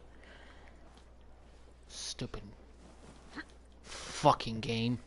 Stupid fucking game.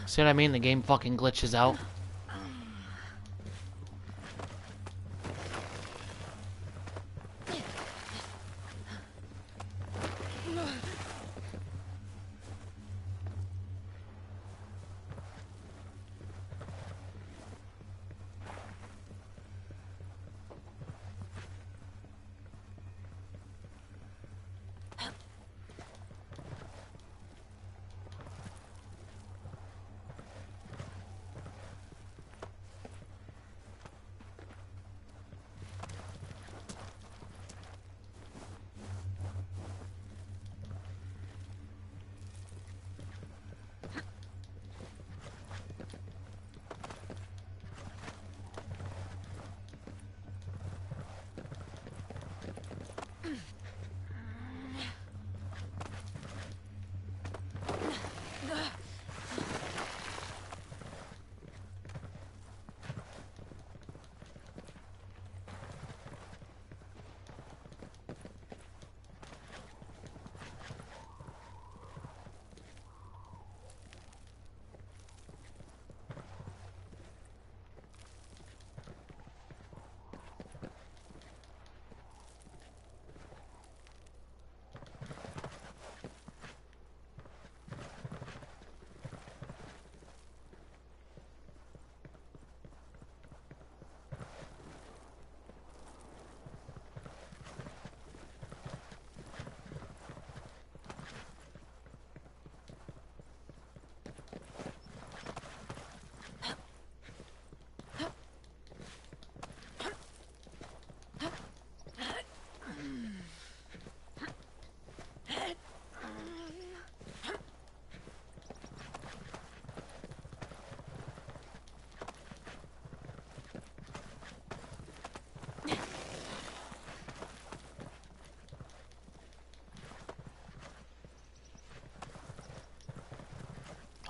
See what I mean? The game fucking glitches out.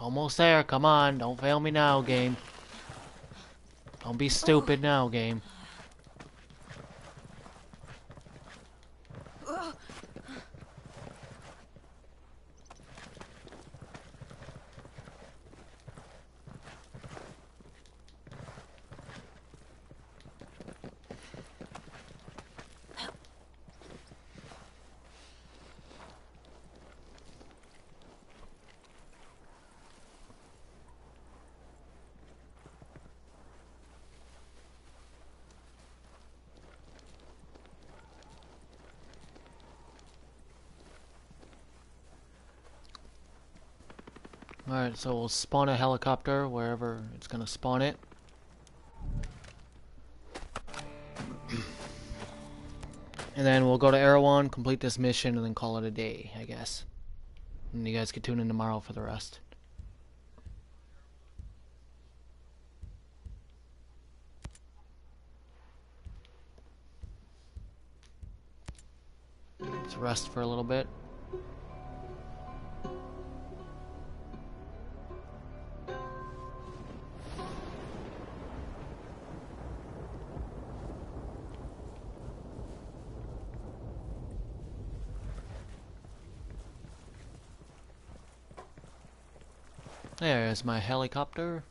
Almost there. Come on. Don't fail me now, game. Don't be stupid now, game. Alright, so we'll spawn a helicopter wherever it's gonna spawn it. And then we'll go to Erewhon, complete this mission, and then call it a day, I guess. And you guys can tune in tomorrow for the rest. Let's rest for a little bit. There's my helicopter.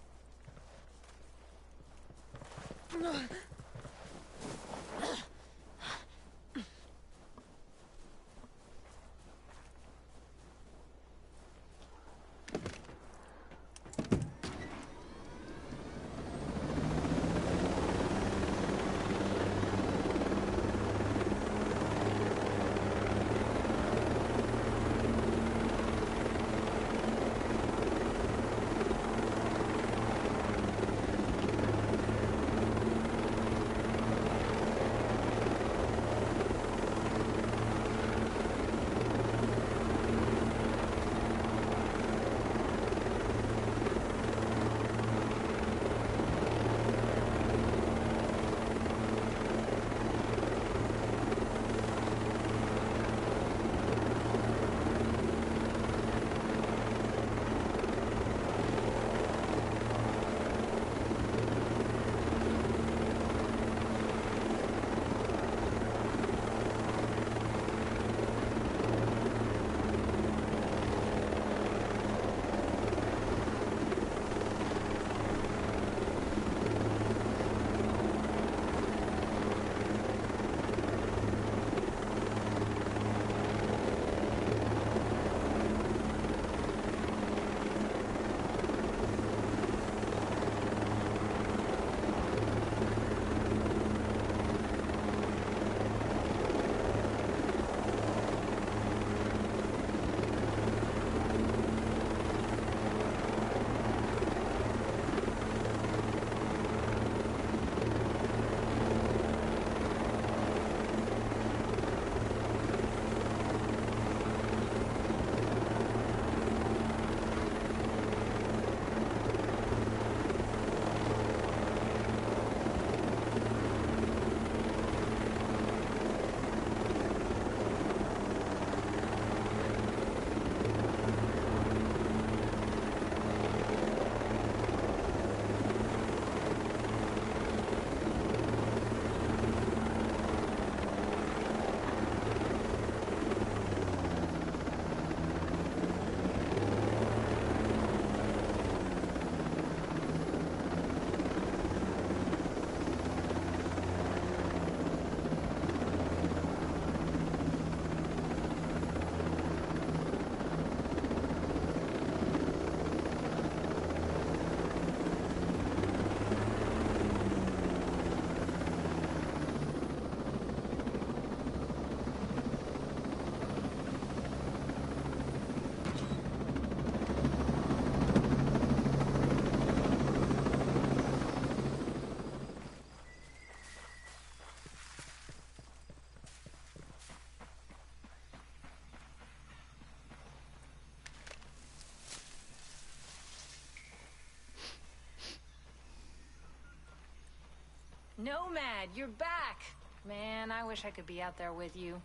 Nomad, you're back. Man, I wish I could be out there with you.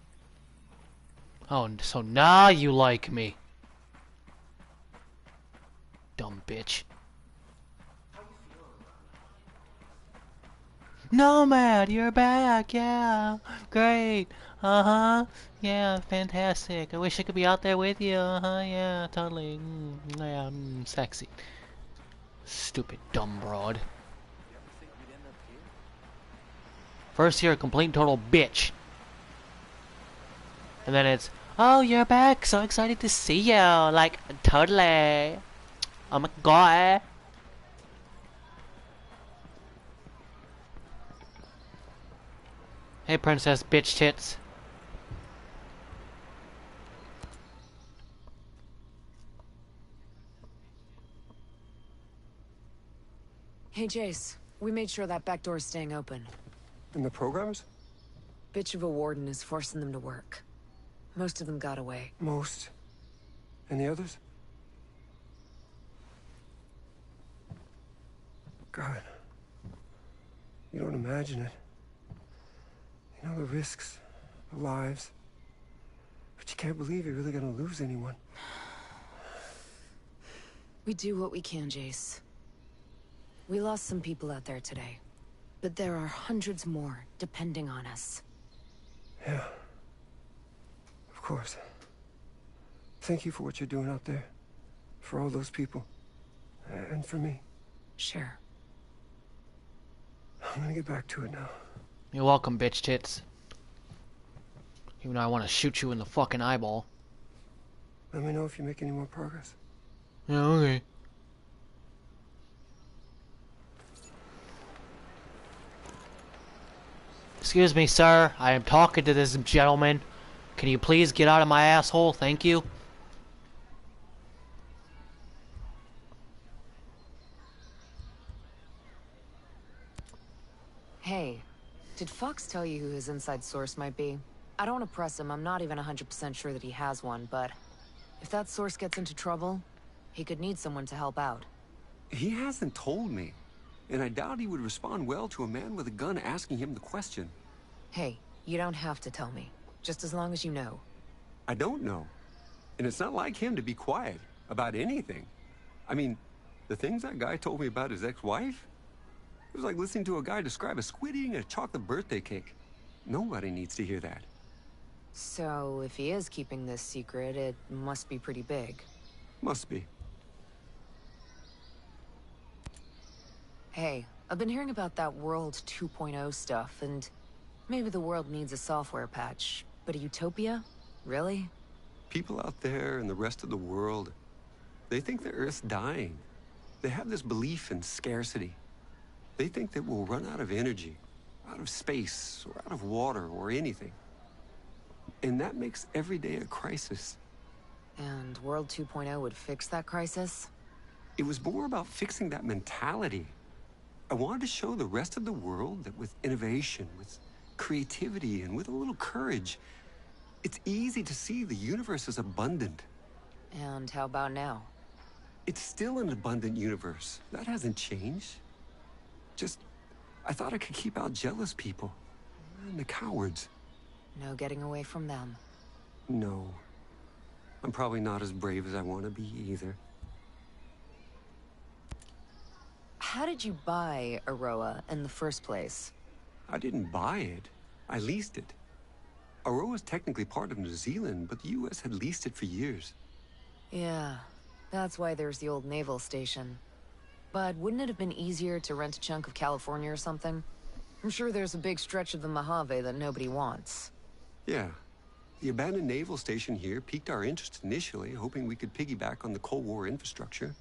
Oh, so now you like me. bitch. Nomad, you're back. Yeah, great. Uh-huh. Yeah, fantastic. I wish I could be out there with you. Uh-huh. Yeah, totally. Yeah, sexy. Stupid dumb broad. First you're a complete and total bitch. And then it's, oh, you're back. So excited to see you. Like, totally. Oh my god. Hey, princess bitch tits. Hey, Jace. We made sure that back door's staying open. And the programmers? Bitch of a warden is forcing them to work. Most of them got away. Most. And the others? God. You don't imagine it. You know the risks, the lives. But you can't believe you're really gonna lose anyone. We do what we can, Jace. We lost some people out there today. But there are hundreds more depending on us. Yeah. Of course. Thank you for what you're doing out there. For all those people. And for me. Sure. I'm gonna get back to it now. You're welcome, bitch tits. Even though I want to shoot you in the fucking eyeball. Let me know if you make any more progress. Yeah, okay. Excuse me, sir. I am talking to this gentleman. Can you please get out of my asshole? Thank you. Hey, did Fox tell you who his inside source might be? I don't want to press him. I'm not even 100% sure that he has one, but if that source gets into trouble, he could need someone to help out. He hasn't told me. And I doubt he would respond well to a man with a gun asking him the question. Hey, you don't have to tell me. Just as long as you know. I don't know. And it's not like him to be quiet about anything. I mean, the things that guy told me about his ex-wife? It was like listening to a guy describe a squid eating a chocolate birthday cake. Nobody needs to hear that. So, if he is keeping this secret, it must be pretty big. Must be. Hey, I've been hearing about that World 2.0 stuff, and maybe the world needs a software patch. But a utopia? Really? People out there in the rest of the world, they think the Earth's dying. They have this belief in scarcity. They think that we'll run out of energy, out of space, or out of water, or anything. And that makes every day a crisis. And World 2.0 would fix that crisis? It was more about fixing that mentality. I wanted to show the rest of the world that with innovation, with creativity, and with a little courage, it's easy to see the universe is abundant. And how about now? It's still an abundant universe. That hasn't changed. Just, I thought I could keep out jealous people. And the cowards. No getting away from them. No. I'm probably not as brave as I want to be either. How did you buy Aroa in the first place? I didn't buy it. I leased it. Aroa's technically part of New Zealand, but the US had leased it for years. Yeah, that's why there's the old naval station. But wouldn't it have been easier to rent a chunk of California or something? I'm sure there's a big stretch of the Mojave that nobody wants. Yeah. The abandoned naval station here piqued our interest initially, hoping we could piggyback on the Cold War infrastructure.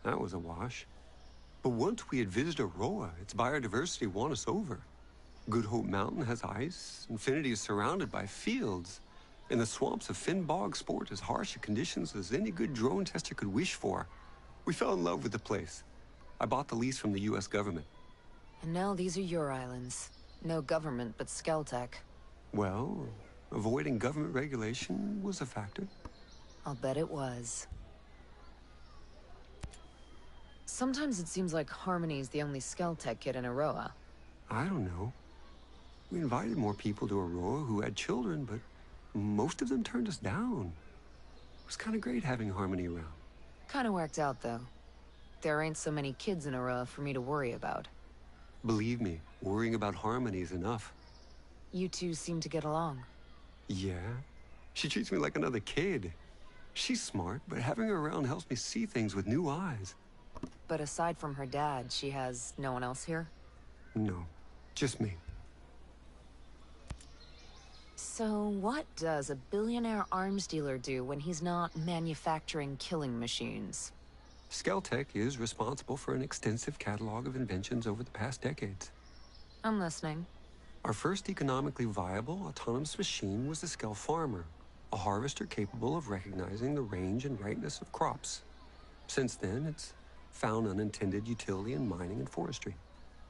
That was a wash. But once we had visited Aroa, its biodiversity won us over. Good Hope Mountain has ice, Infinity is surrounded by fields, and the swamps of Finn Bog sport as harsh conditions as any good drone tester could wish for. We fell in love with the place. I bought the lease from the US government. And now these are your islands. No government but Skeltec. Well, avoiding government regulation was a factor. I'll bet it was. Sometimes it seems like Harmony's the only Skeltec kid in Aroa. I don't know. We invited more people to Aroa who had children, but most of them turned us down. It was kind of great having Harmony around. Kinda worked out, though. there ain't so many kids in Aurora for me to worry about. Believe me, worrying about Harmony is enough. You two seem to get along. Yeah? She treats me like another kid. She's smart, but having her around helps me see things with new eyes. But aside from her dad, she has no one else here? No, just me. So what does a billionaire arms dealer do when he's not manufacturing killing machines? Skeltech is responsible for an extensive catalog of inventions over the past decades. I'm listening. Our first economically viable autonomous machine was the Skell Farmer, a harvester capable of recognizing the range and ripeness of crops. Since then, it's found unintended utility in mining and forestry.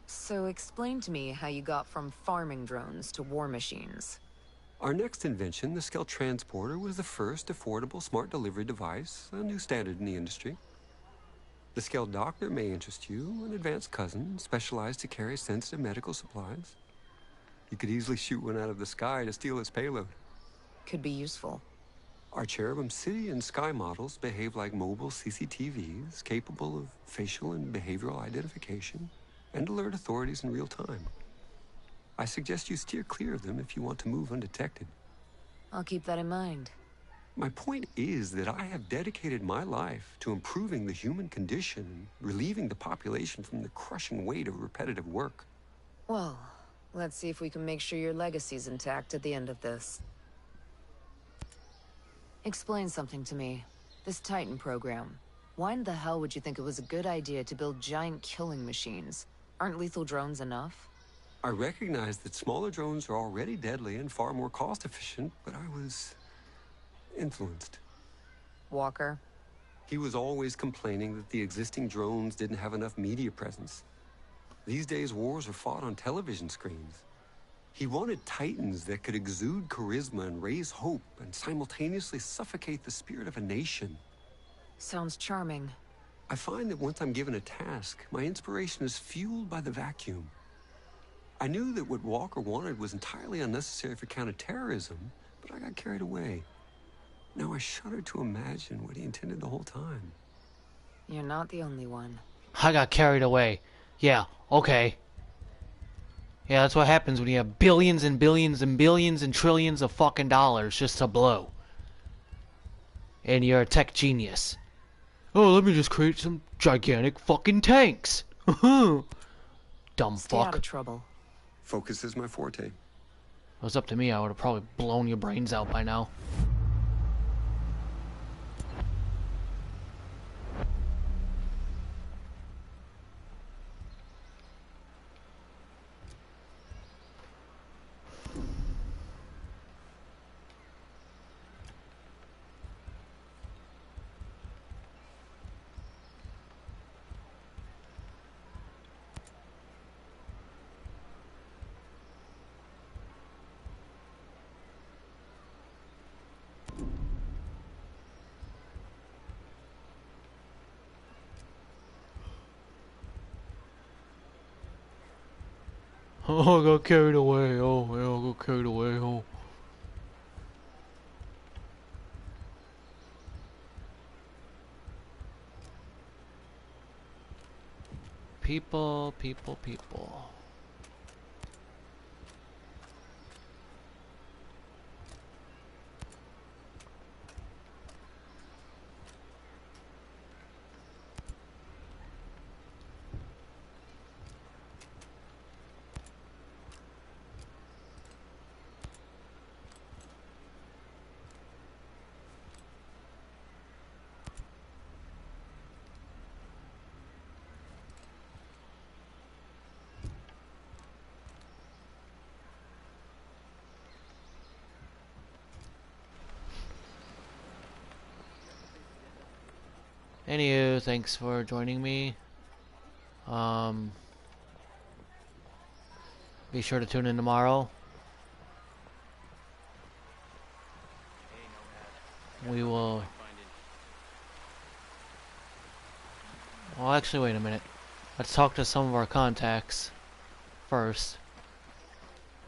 So explain to me how you got from farming drones to war machines. Our next invention, the Skell Transporter, was the first affordable smart delivery device, a new standard in the industry. The Skell Doctor may interest you, an advanced cousin specialized to carry sensitive medical supplies. You could easily shoot one out of the sky to steal its payload. Could be useful. Our Cherubim City and Sky models behave like mobile CCTVs, capable of facial and behavioral identification, and alert authorities in real time. I suggest you steer clear of them if you want to move undetected. I'll keep that in mind. My point is that I have dedicated my life to improving the human condition and relieving the population from the crushing weight of repetitive work. Well, let's see if we can make sure your legacy's intact at the end of this. Explain something to me. This Titan program. Why in the hell would you think it was a good idea to build giant killing machines? Aren't lethal drones enough? I recognize that smaller drones are already deadly and far more cost-efficient, but I was influenced. Walker? He was always complaining that the existing drones didn't have enough media presence. These days, wars are fought on television screens. He wanted Titans that could exude charisma and raise hope and simultaneously suffocate the spirit of a nation. Sounds charming. I find that once I'm given a task, my inspiration is fueled by the vacuum. I knew that what Walker wanted was entirely unnecessary for counterterrorism, but I got carried away. Now I shudder to imagine what he intended the whole time. You're not the only one. I got carried away. Yeah, okay. Yeah, that's what happens when you have billions and billions and billions and trillions of fucking dollars just to blow. And you're a tech genius. Oh, let me just create some gigantic fucking tanks. Dumb Stay fuck. out of trouble. Focus is my forte. If it was up to me, I would have probably blown your brains out by now. Oh, I got carried away. Oh, yeah, I got carried away. Oh. People, people, people. Anywho, thanks for joining me. Be sure to tune in tomorrow. We will... Well, actually, wait a minute. Let's talk to some of our contacts first.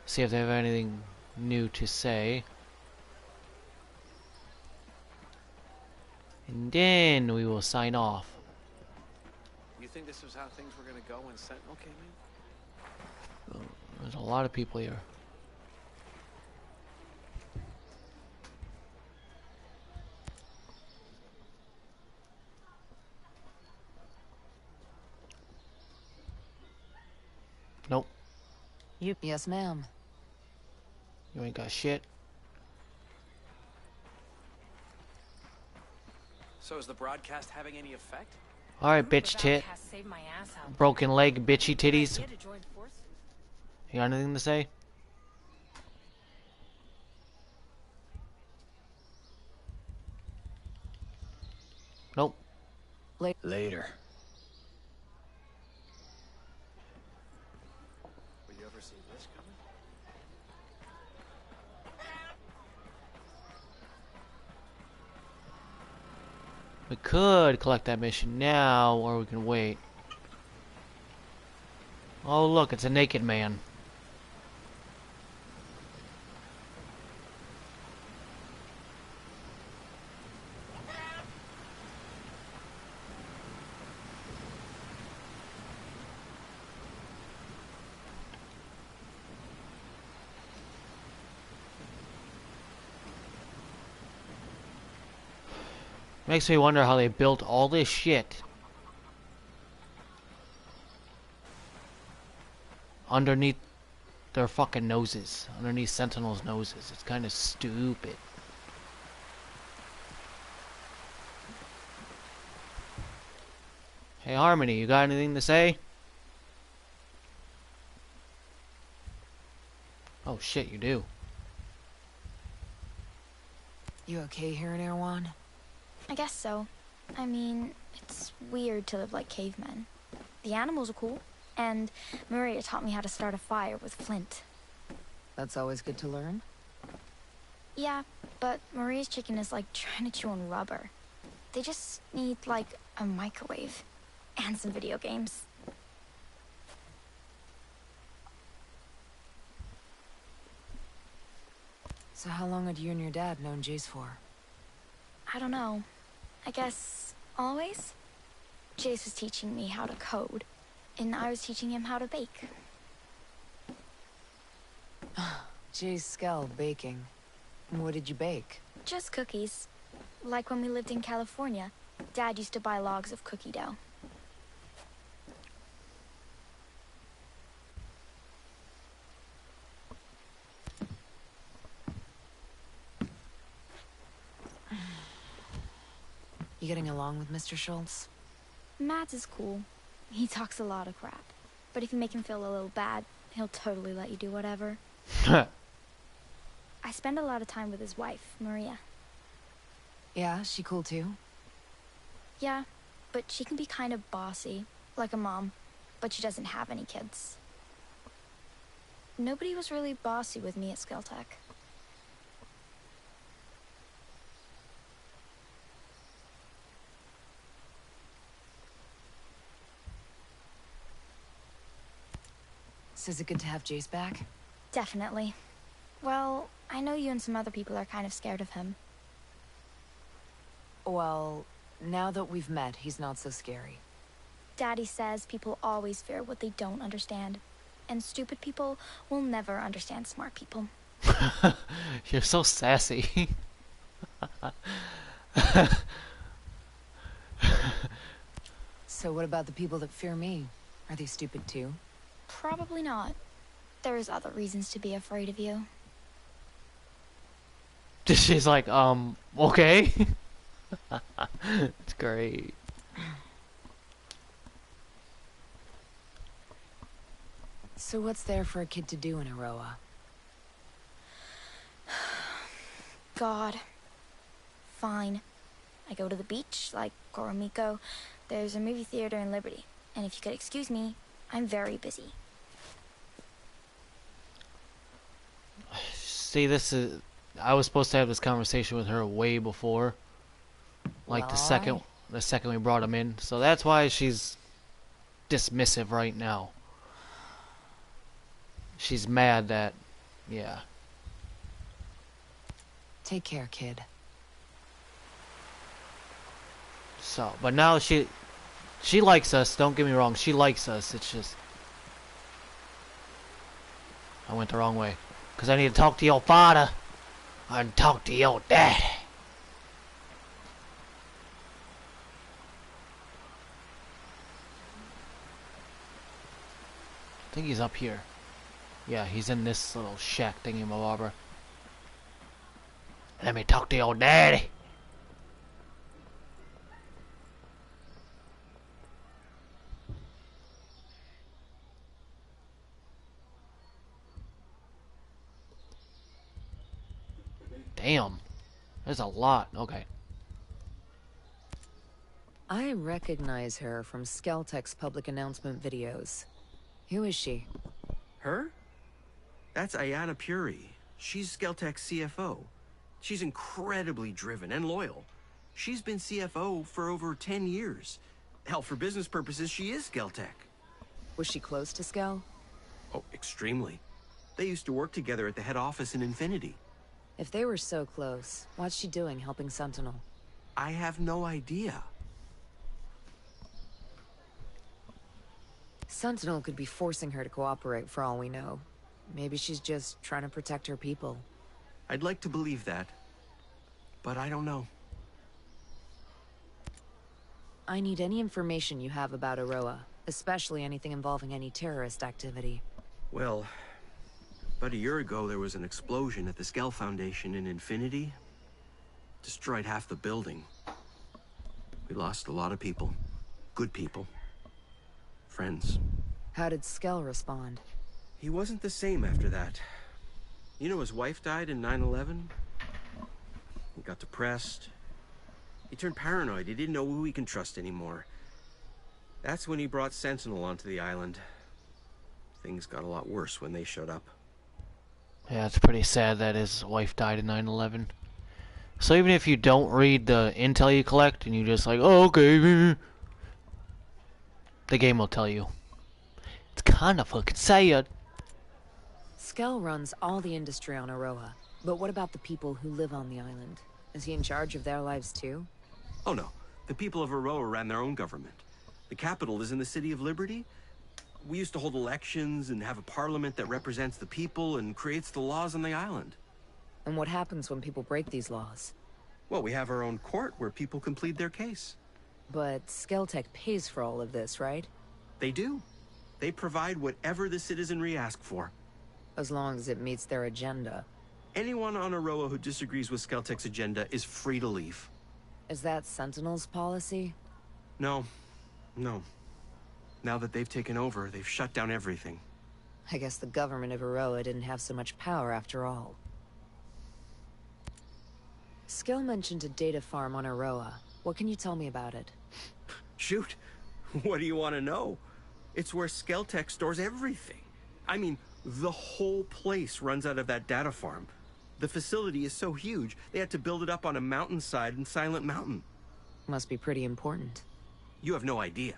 See if they have anything new to say. And then we will sign off. You think this was how things were gonna go when Sentinel came in? There's a lot of people here. Nope. Yes, ma'am. You ain't got shit. So is the broadcast having any effect? Alright, bitch tit. Broken leg, bitchy titties. You got anything to say? Nope. Later. Will you ever see this coming? We could collect that mission now, or we can wait. Oh look, it's a naked man. Makes me wonder how they built all this shit underneath their fucking noses, underneath Sentinel's noses. It's kind of stupid. Hey Harmony, you got anything to say? Oh shit, you do. You okay here in Erewhon? I guess so. I mean, it's weird to live like cavemen. The animals are cool, and Maria taught me how to start a fire with flint. That's always good to learn. Yeah, but Maria's chicken is like trying to chew on rubber. They just need, like, a microwave. And some video games. So how long had you and your dad known Jace for? I don't know. I guess always? Jace was teaching me how to code, and I was teaching him how to bake. Jace Skell, baking. What did you bake? Just cookies. Like when we lived in California, Dad used to buy logs of cookie dough. You getting along with Mr. Schultz? Matt is cool. He talks a lot of crap. But if you make him feel a little bad, he'll totally let you do whatever. I spend a lot of time with his wife, Maria. Yeah, she cool too? Yeah, but she can be kind of bossy, like a mom, but she doesn't have any kids. Nobody was really bossy with me at Skelltech. So is it good to have Jace back? Definitely. Well, I know you and some other people are kind of scared of him. Well, now that we've met, he's not so scary. Daddy says people always fear what they don't understand. And stupid people will never understand smart people. You're so sassy. So what about the people that fear me? Are they stupid too? Probably not. There's other reasons to be afraid of you. She's like, okay. It's great. So what's there for a kid to do in Aroa? God. Fine. I go to the beach, like Koromiko. There's a movie theater in Liberty. And if you could excuse me, I'm very busy. See, this is... I was supposed to have this conversation with her way before. Like the second we brought him in. So that's why she's dismissive right now. She's mad that... yeah. Take care, kid. So, but now she She likes us, don't get me wrong, she likes us, it's just... I went the wrong way. Because I need to talk to your father. And talk to your daddy. I think he's up here. Yeah, he's in this little shack thingy-mabobber. Let me talk to your daddy. Damn. There's a lot. Okay. I recognize her from Skeltech's public announcement videos. Who is she? Her? That's Ayanna Puri. She's Skeltech's CFO. She's incredibly driven and loyal. She's been CFO for over 10 years. Hell, for business purposes, she is Skeltech. Was she close to Skel? Oh, extremely. They used to work together at the head office in Infinity. If they were so close, what's she doing helping Sentinel? I have no idea. Sentinel could be forcing her to cooperate for all we know. Maybe she's just trying to protect her people. I'd like to believe that, but I don't know. I need any information you have about Aroa, especially anything involving any terrorist activity. Well, about a year ago there was an explosion at the Skell Foundation in Infinity. Destroyed half the building. We lost a lot of people. Good people. Friends. How did Skell respond? He wasn't the same after that. You know, his wife died in 9/11. He got depressed. He turned paranoid. He didn't know who he can trust anymore. That's when he brought Sentinel onto the island. Things got a lot worse when they showed up. Yeah, it's pretty sad that his wife died in 9/11. So even if you don't read the intel you collect and you just like, oh, okay, the game will tell you. It's kind of fucking sad. Skell runs all the industry on Aroa, but what about the people who live on the island? Is he in charge of their lives too? Oh no, the people of Aroa ran their own government. The capital is in the City of Liberty. We used to hold elections and have a parliament that represents the people and creates the laws on the island. And what happens when people break these laws? Well, we have our own court where people can plead their case. But Skeltech pays for all of this, right? They do. They provide whatever the citizenry ask for. As long as it meets their agenda. Anyone on Aroa who disagrees with Skeltech's agenda is free to leave. Is that Sentinel's policy? No. No. Now that they've taken over, they've shut down everything. I guess the government of Aroa didn't have so much power after all. Skell mentioned a data farm on Aroa. What can you tell me about it? Shoot. What do you want to know? It's where Skeltech stores everything. I mean, the whole place runs out of that data farm. The facility is so huge, they had to build it up on a mountainside in Silent Mountain. Must be pretty important. You have no idea.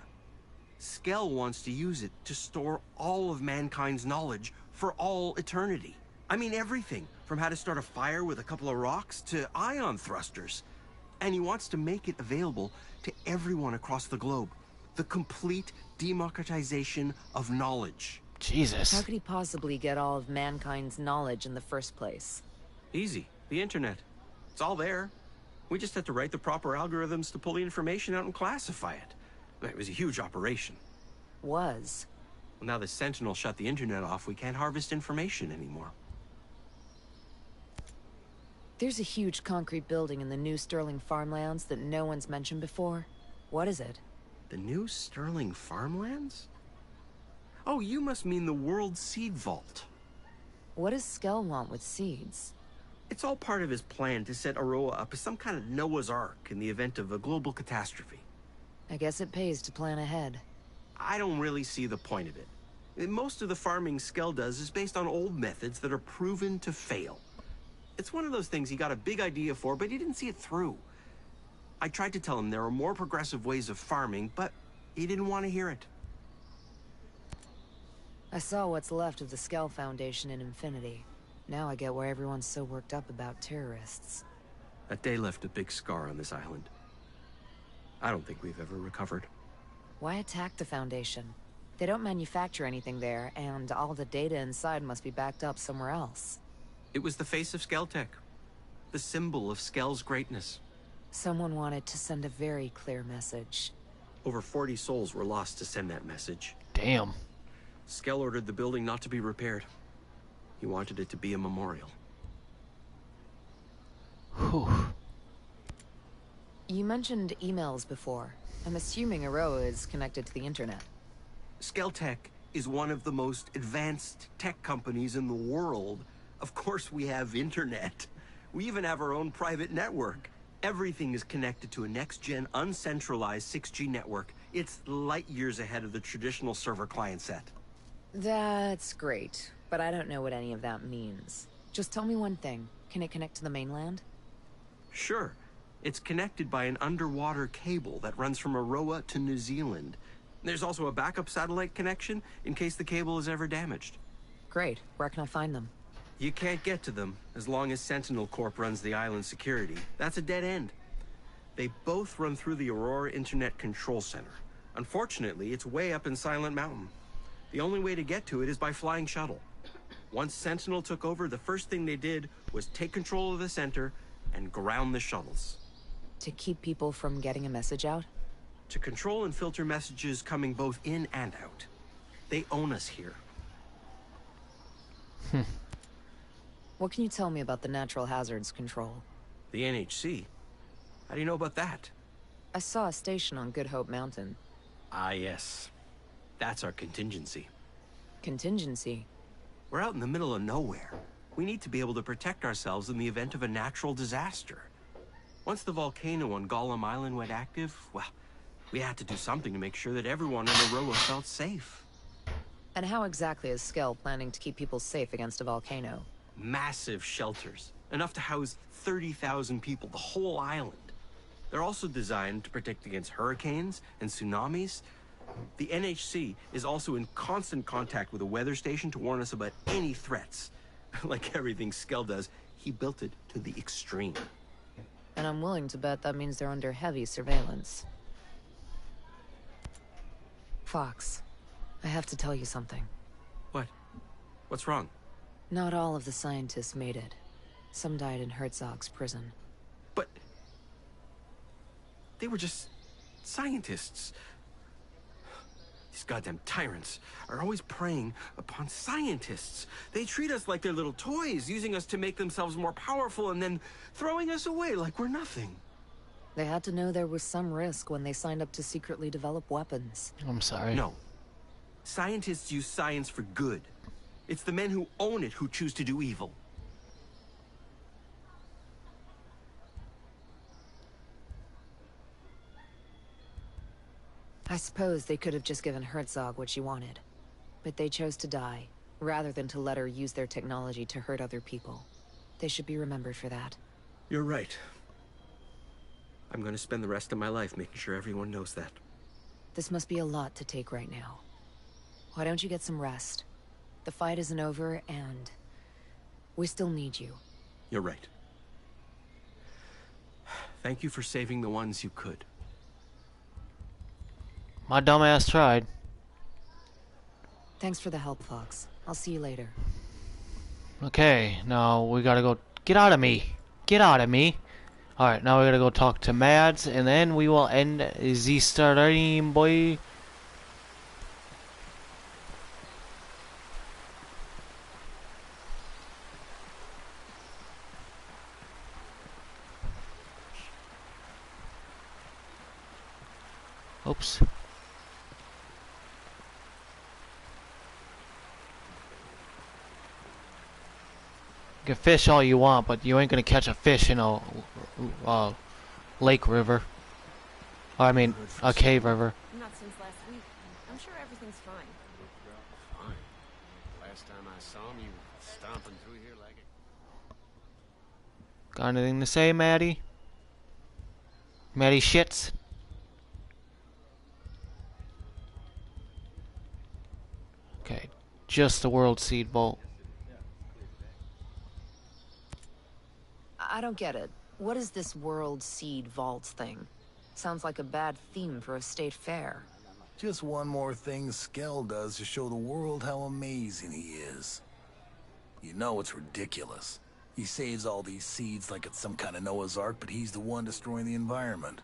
Skell wants to use it to store all of mankind's knowledge for all eternity. I mean everything, from how to start a fire with a couple of rocks to ion thrusters. And he wants to make it available to everyone across the globe. The complete democratization of knowledge. Jesus. How could he possibly get all of mankind's knowledge in the first place? Easy. The internet. It's all there. We just had to write the proper algorithms to pull the information out and classify it. It was a huge operation. Was. Well, now the Sentinel shut the internet off, we can't harvest information anymore. There's a huge concrete building in the New Sterling farmlands that no one's mentioned before. What is it? The New Sterling farmlands? Oh, you must mean the World Seed Vault. What does Skell want with seeds? It's all part of his plan to set Aroa up as some kind of Noah's Ark in the event of a global catastrophe. I guess it pays to plan ahead. I don't really see the point of it. Most of the farming Skell does is based on old methods that are proven to fail. It's one of those things he got a big idea for, but he didn't see it through. I tried to tell him there are more progressive ways of farming, but he didn't want to hear it. I saw what's left of the Skell Foundation in Infinity. Now I get why everyone's so worked up about terrorists. That day left a big scar on this island. I don't think we've ever recovered. Why attack the Foundation? They don't manufacture anything there, and all the data inside must be backed up somewhere else. It was the face of Skelltech. The symbol of Skell's greatness. Someone wanted to send a very clear message. Over 40 souls were lost to send that message. Damn. Skell ordered the building not to be repaired. He wanted it to be a memorial. Whew. You mentioned emails before. I'm assuming Aroa is connected to the internet. Skelltech is one of the most advanced tech companies in the world. Of course we have internet. We even have our own private network. Everything is connected to a next-gen, uncentralized 6G network. It's light years ahead of the traditional server client set. That's great, but I don't know what any of that means. Just tell me one thing. Can it connect to the mainland? Sure. It's connected by an underwater cable that runs from Aroa to New Zealand. There's also a backup satellite connection in case the cable is ever damaged. Great. Where can I find them? You can't get to them as long as Sentinel Corp runs the island's security. That's a dead end. They both run through the Aurora Internet Control Center. Unfortunately, it's way up in Silent Mountain. The only way to get to it is by flying shuttle. Once Sentinel took over, the first thing they did was take control of the center and ground the shuttles. To keep people from getting a message out? To control and filter messages coming both in and out. They own us here. What can you tell me about the Natural Hazards Control? The NHC? How do you know about that? I saw a station on Good Hope Mountain. Ah, yes. That's our contingency. Contingency? We're out in the middle of nowhere. We need to be able to protect ourselves in the event of a natural disaster. Once the volcano on Gollum Island went active, well, we had to do something to make sure that everyone in Aroa felt safe. And how exactly is Skell planning to keep people safe against a volcano? Massive shelters, enough to house 30,000 people, the whole island. They're also designed to protect against hurricanes and tsunamis. The NHC is also in constant contact with a weather station to warn us about any threats. Like everything Skell does, he built it to the extreme. And I'm willing to bet that means they're under heavy surveillance. Fox, I have to tell you something. What? What's wrong? Not all of the scientists made it. Some died in Herzog's prison. But they were just scientists. These goddamn tyrants are always preying upon scientists. They treat us like they're little toys, using us to make themselves more powerful and then throwing us away like we're nothing. They had to know there was some risk when they signed up to secretly develop weapons. I'm sorry. No. Scientists use science for good. It's the men who own it who choose to do evil. I suppose they could have just given Herzog what she wanted. But they chose to die, rather than to let her use their technology to hurt other people. They should be remembered for that. You're right. I'm gonna spend the rest of my life making sure everyone knows that. This must be a lot to take right now. Why don't you get some rest? The fight isn't over, and we still need you. You're right. Thank you for saving the ones you could. My dumbass tried. Thanks for the help, Fox. I'll see you later. Okay, now we gotta go. Get out of me! Get out of me! Alright, now we gotta go talk to Mads, and then we will end the stream, boy. Oops. You can fish all you want, but you ain't gonna catch a fish in a lake river. Or, I mean, a cave river. Not since last week. I'm sure everything's fine. Fine. Last time I saw him, you were stomping through here like a... Got anything to say, Maddie? Maddie shits? Okay, just the World Seed Bolt. I don't get it. What is this World Seed Vaults thing? Sounds like a bad theme for a state fair. Just one more thing Skell does to show the world how amazing he is. You know it's ridiculous. He saves all these seeds like it's some kind of Noah's Ark, but he's the one destroying the environment.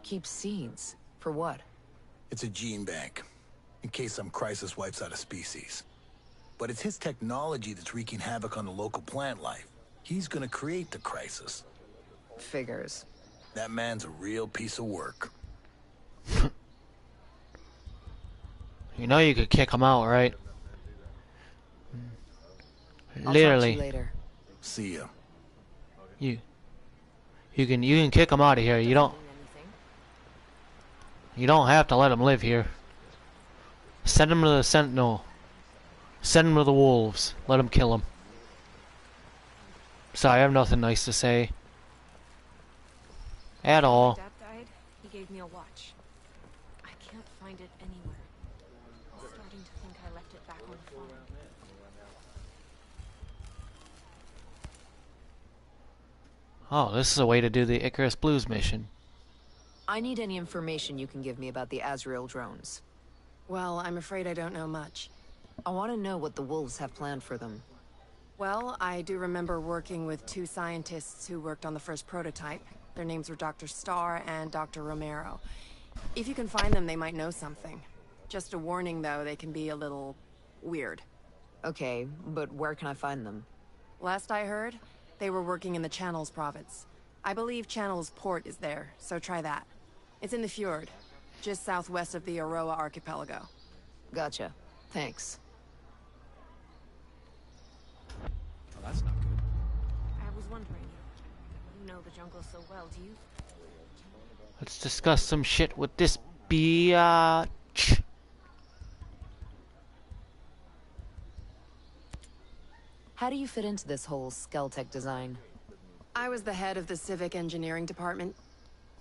Keep seeds? For what? It's a gene bank, in case some crisis wipes out a species. But it's his technology that's wreaking havoc on the local plant life. He's gonna create the crisis. Figures. That man's a real piece of work. You know you could kick him out, right? I'll Literally. talk to you later. See ya. You can kick him out of here. You don't have to let him live here. Send him to the Sentinel. Send him to the wolves. Let him kill him. Sorry, I have nothing nice to say. At all. Dad died. He gave me a watch. I can't find it anywhere. I'm starting to think I left it back on the farm. Oh, this is a way to do the Icarus Blues mission. I need any information you can give me about the Azrael drones. Well, I'm afraid I don't know much. I want to know what the wolves have planned for them. Well, I do remember working with 2 scientists who worked on the first prototype. Their names were Dr. Starr and Dr. Romero. If you can find them, they might know something. Just a warning, though, they can be a little weird. Okay, but where can I find them? Last I heard, they were working in the Channels province. I believe Channels port is there, so try that. It's in the fjord, just southwest of the Aroa archipelago. Gotcha. Thanks. Oh, that's not good. I was wondering. You know the jungle so well, do you? Let's discuss some shit with this biatch. How do you fit into this whole Skeltech design? I was the head of the civic engineering department.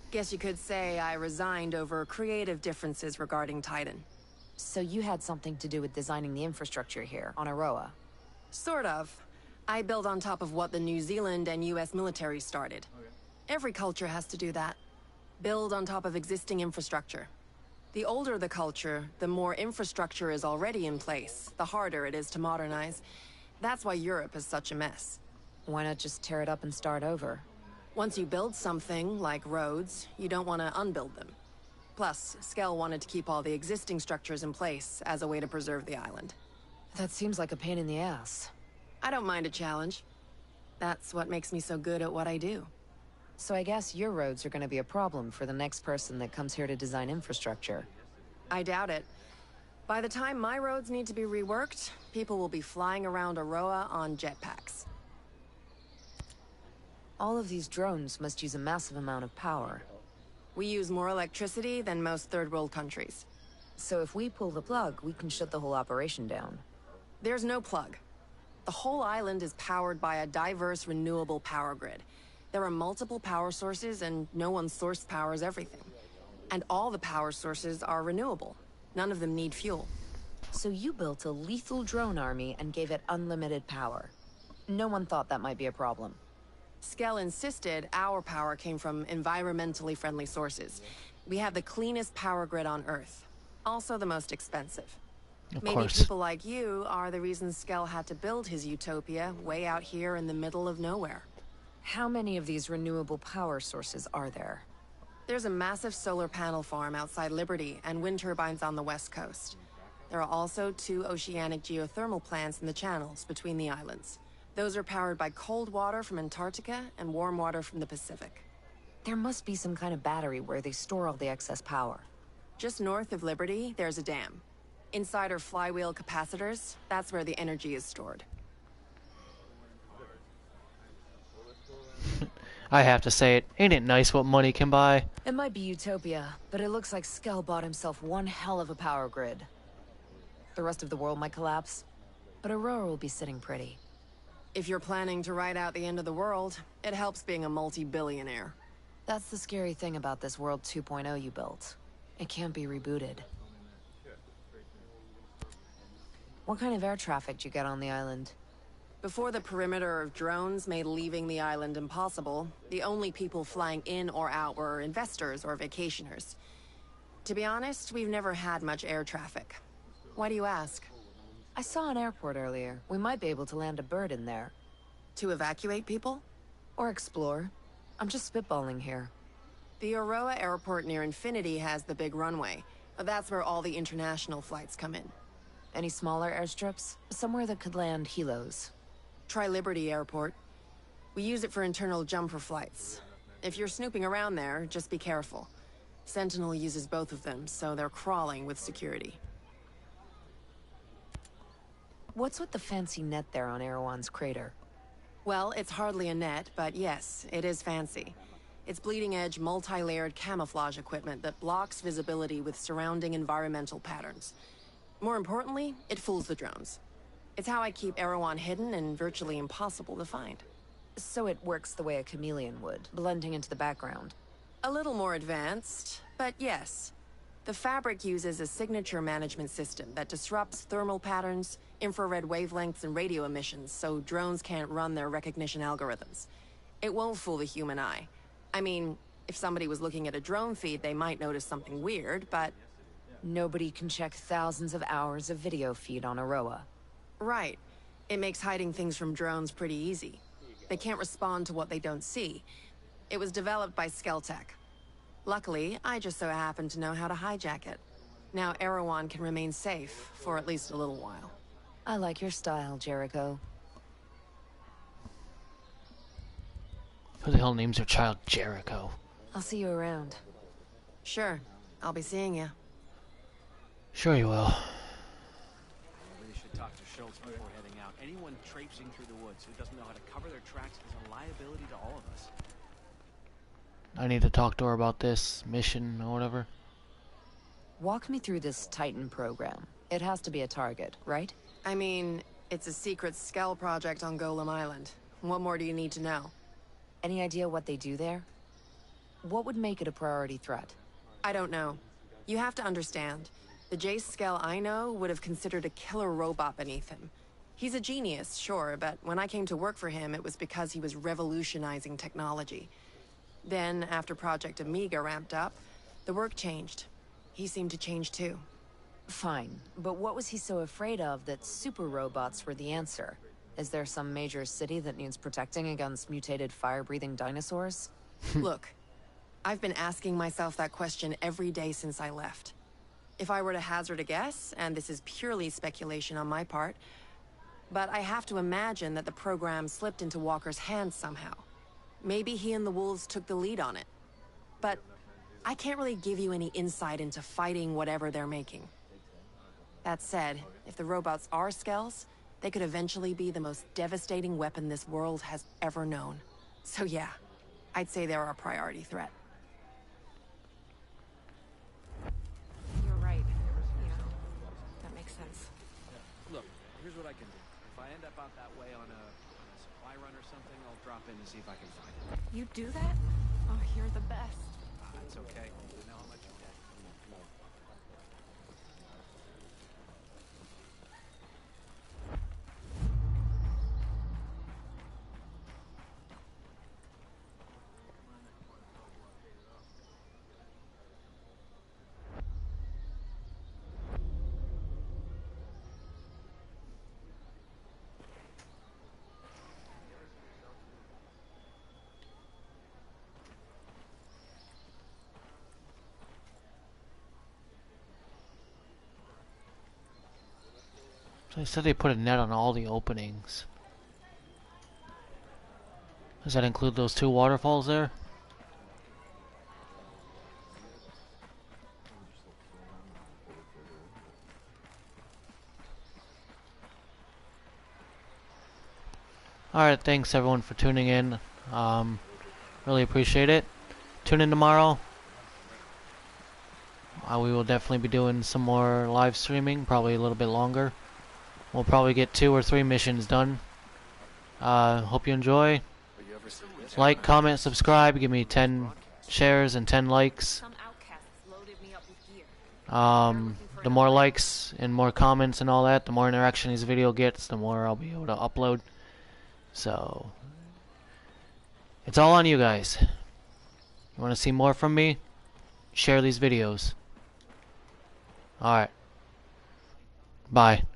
Guess you could say I resigned over creative differences regarding Titan. So you had something to do with designing the infrastructure here, on Aroa? Sort of. I build on top of what the New Zealand and US military started. Every culture has to do that. Build on top of existing infrastructure. The older the culture, the more infrastructure is already in place, the harder it is to modernize. That's why Europe is such a mess. Why not just tear it up and start over? Once you build something, like roads, you don't want to unbuild them. Plus, Skell wanted to keep all the existing structures in place as a way to preserve the island. That seems like a pain in the ass. I don't mind a challenge. That's what makes me so good at what I do. So I guess your roads are going to be a problem for the next person that comes here to design infrastructure. I doubt it. By the time my roads need to be reworked, people will be flying around Aroa on jetpacks. All of these drones must use a massive amount of power. We use more electricity than most third world countries. So if we pull the plug, we can shut the whole operation down. There's no plug. The whole island is powered by a diverse, renewable power grid. There are multiple power sources, and no one source powers everything. And all the power sources are renewable. None of them need fuel. So you built a lethal drone army and gave it unlimited power. No one thought that might be a problem. Skell insisted our power came from environmentally friendly sources. We have the cleanest power grid on Earth. Also the most expensive. Maybe people like you are the reason Skell had to build his utopia way out here in the middle of nowhere. How many of these renewable power sources are there? There's a massive solar panel farm outside Liberty and wind turbines on the west coast. There are also 2 oceanic geothermal plants in the channels between the islands. Those are powered by cold water from Antarctica and warm water from the Pacific. There must be some kind of battery where they store all the excess power. Just north of Liberty, there's a dam. Inside are flywheel capacitors. That's where the energy is stored. I have to say it. Ain't it nice what money can buy? It might be utopia, but it looks like Skell bought himself one hell of a power grid. The rest of the world might collapse, but Aurora will be sitting pretty. If you're planning to ride out the end of the world, it helps being a multi-billionaire. That's the scary thing about this World 2.0 you built. It can't be rebooted. What kind of air traffic do you get on the island? Before the perimeter of drones made leaving the island impossible, the only people flying in or out were investors or vacationers. To be honest, we've never had much air traffic. Why do you ask? I saw an airport earlier. We might be able to land a bird in there. To evacuate people? Or explore. I'm just spitballing here. The Aroa airport near Infinity has the big runway. That's where all the international flights come in. Any smaller airstrips? Somewhere that could land helos. Try Liberty Airport. We use it for internal jumper flights. If you're snooping around there, just be careful. Sentinel uses both of them, so they're crawling with security. What's with the fancy net there on Erewhon's crater? Well, it's hardly a net, but yes, it is fancy. It's bleeding-edge, multi-layered camouflage equipment that blocks visibility with surrounding environmental patterns. More importantly, it fools the drones. It's how I keep Erewhon hidden and virtually impossible to find. So it works the way a chameleon would, blending into the background. A little more advanced, but yes. The fabric uses a signature management system that disrupts thermal patterns, infrared wavelengths, and radio emissions, so drones can't run their recognition algorithms. It won't fool the human eye. I mean, if somebody was looking at a drone feed, they might notice something weird, but... Nobody can check thousands of hours of video feed on Aroa. Right. It makes hiding things from drones pretty easy. They can't respond to what they don't see. It was developed by Skeltech. Luckily, I just so happen to know how to hijack it. Now Erewhon can remain safe for at least a little while. I like your style, Jericho. Who the hell names their child Jericho? I'll see you around. Sure. I'll be seeing you. Sure you will. Really should talk to Schultz before heading out. Anyone traipsing through the woods who doesn't know how to cover their tracks is a liability to all of us. I need to talk to her about this mission or whatever. Walk me through this Titan program. It has to be a target, right? I mean, it's a secret Skell project on Golem Island. What more do you need to know? Any idea what they do there? What would make it a priority threat? I don't know. You have to understand. The Jace Skell I know would have considered a killer robot beneath him. He's a genius, sure, but when I came to work for him, it was because he was revolutionizing technology. Then, after Project Amiga ramped up, the work changed. He seemed to change too. Fine, but what was he so afraid of that super robots were the answer? Is there some major city that needs protecting against mutated fire-breathing dinosaurs? Look, I've been asking myself that question every day since I left. If I were to hazard a guess, and this is purely speculation on my part, but I have to imagine that the program slipped into Walker's hands somehow. Maybe he and the Wolves took the lead on it. But I can't really give you any insight into fighting whatever they're making. That said, if the robots are Skells, they could eventually be the most devastating weapon this world has ever known. So yeah, I'd say they're our priority threat. You're right. Yeah, that makes sense. Look, here's what I can do. If I end up out that way on a supply run or something, I'll drop in and see if I can find it. You do that? Oh, you're the best. It's okay. I know how much you get. So they said they put a net on all the openings. Does that include those two waterfalls there? Alright, thanks everyone for tuning in. Really appreciate it. Tune in tomorrow. We will definitely be doing some more live streaming, probably a little bit longer. We'll probably get 2 or 3 missions done. Hope you enjoy. Like, comment, subscribe. Give me 10 shares and 10 likes. The more likes and more comments and all that, the more interaction this video gets, the more I'll be able to upload. So, it's all on you guys. You want to see more from me? Share these videos. Alright. Bye.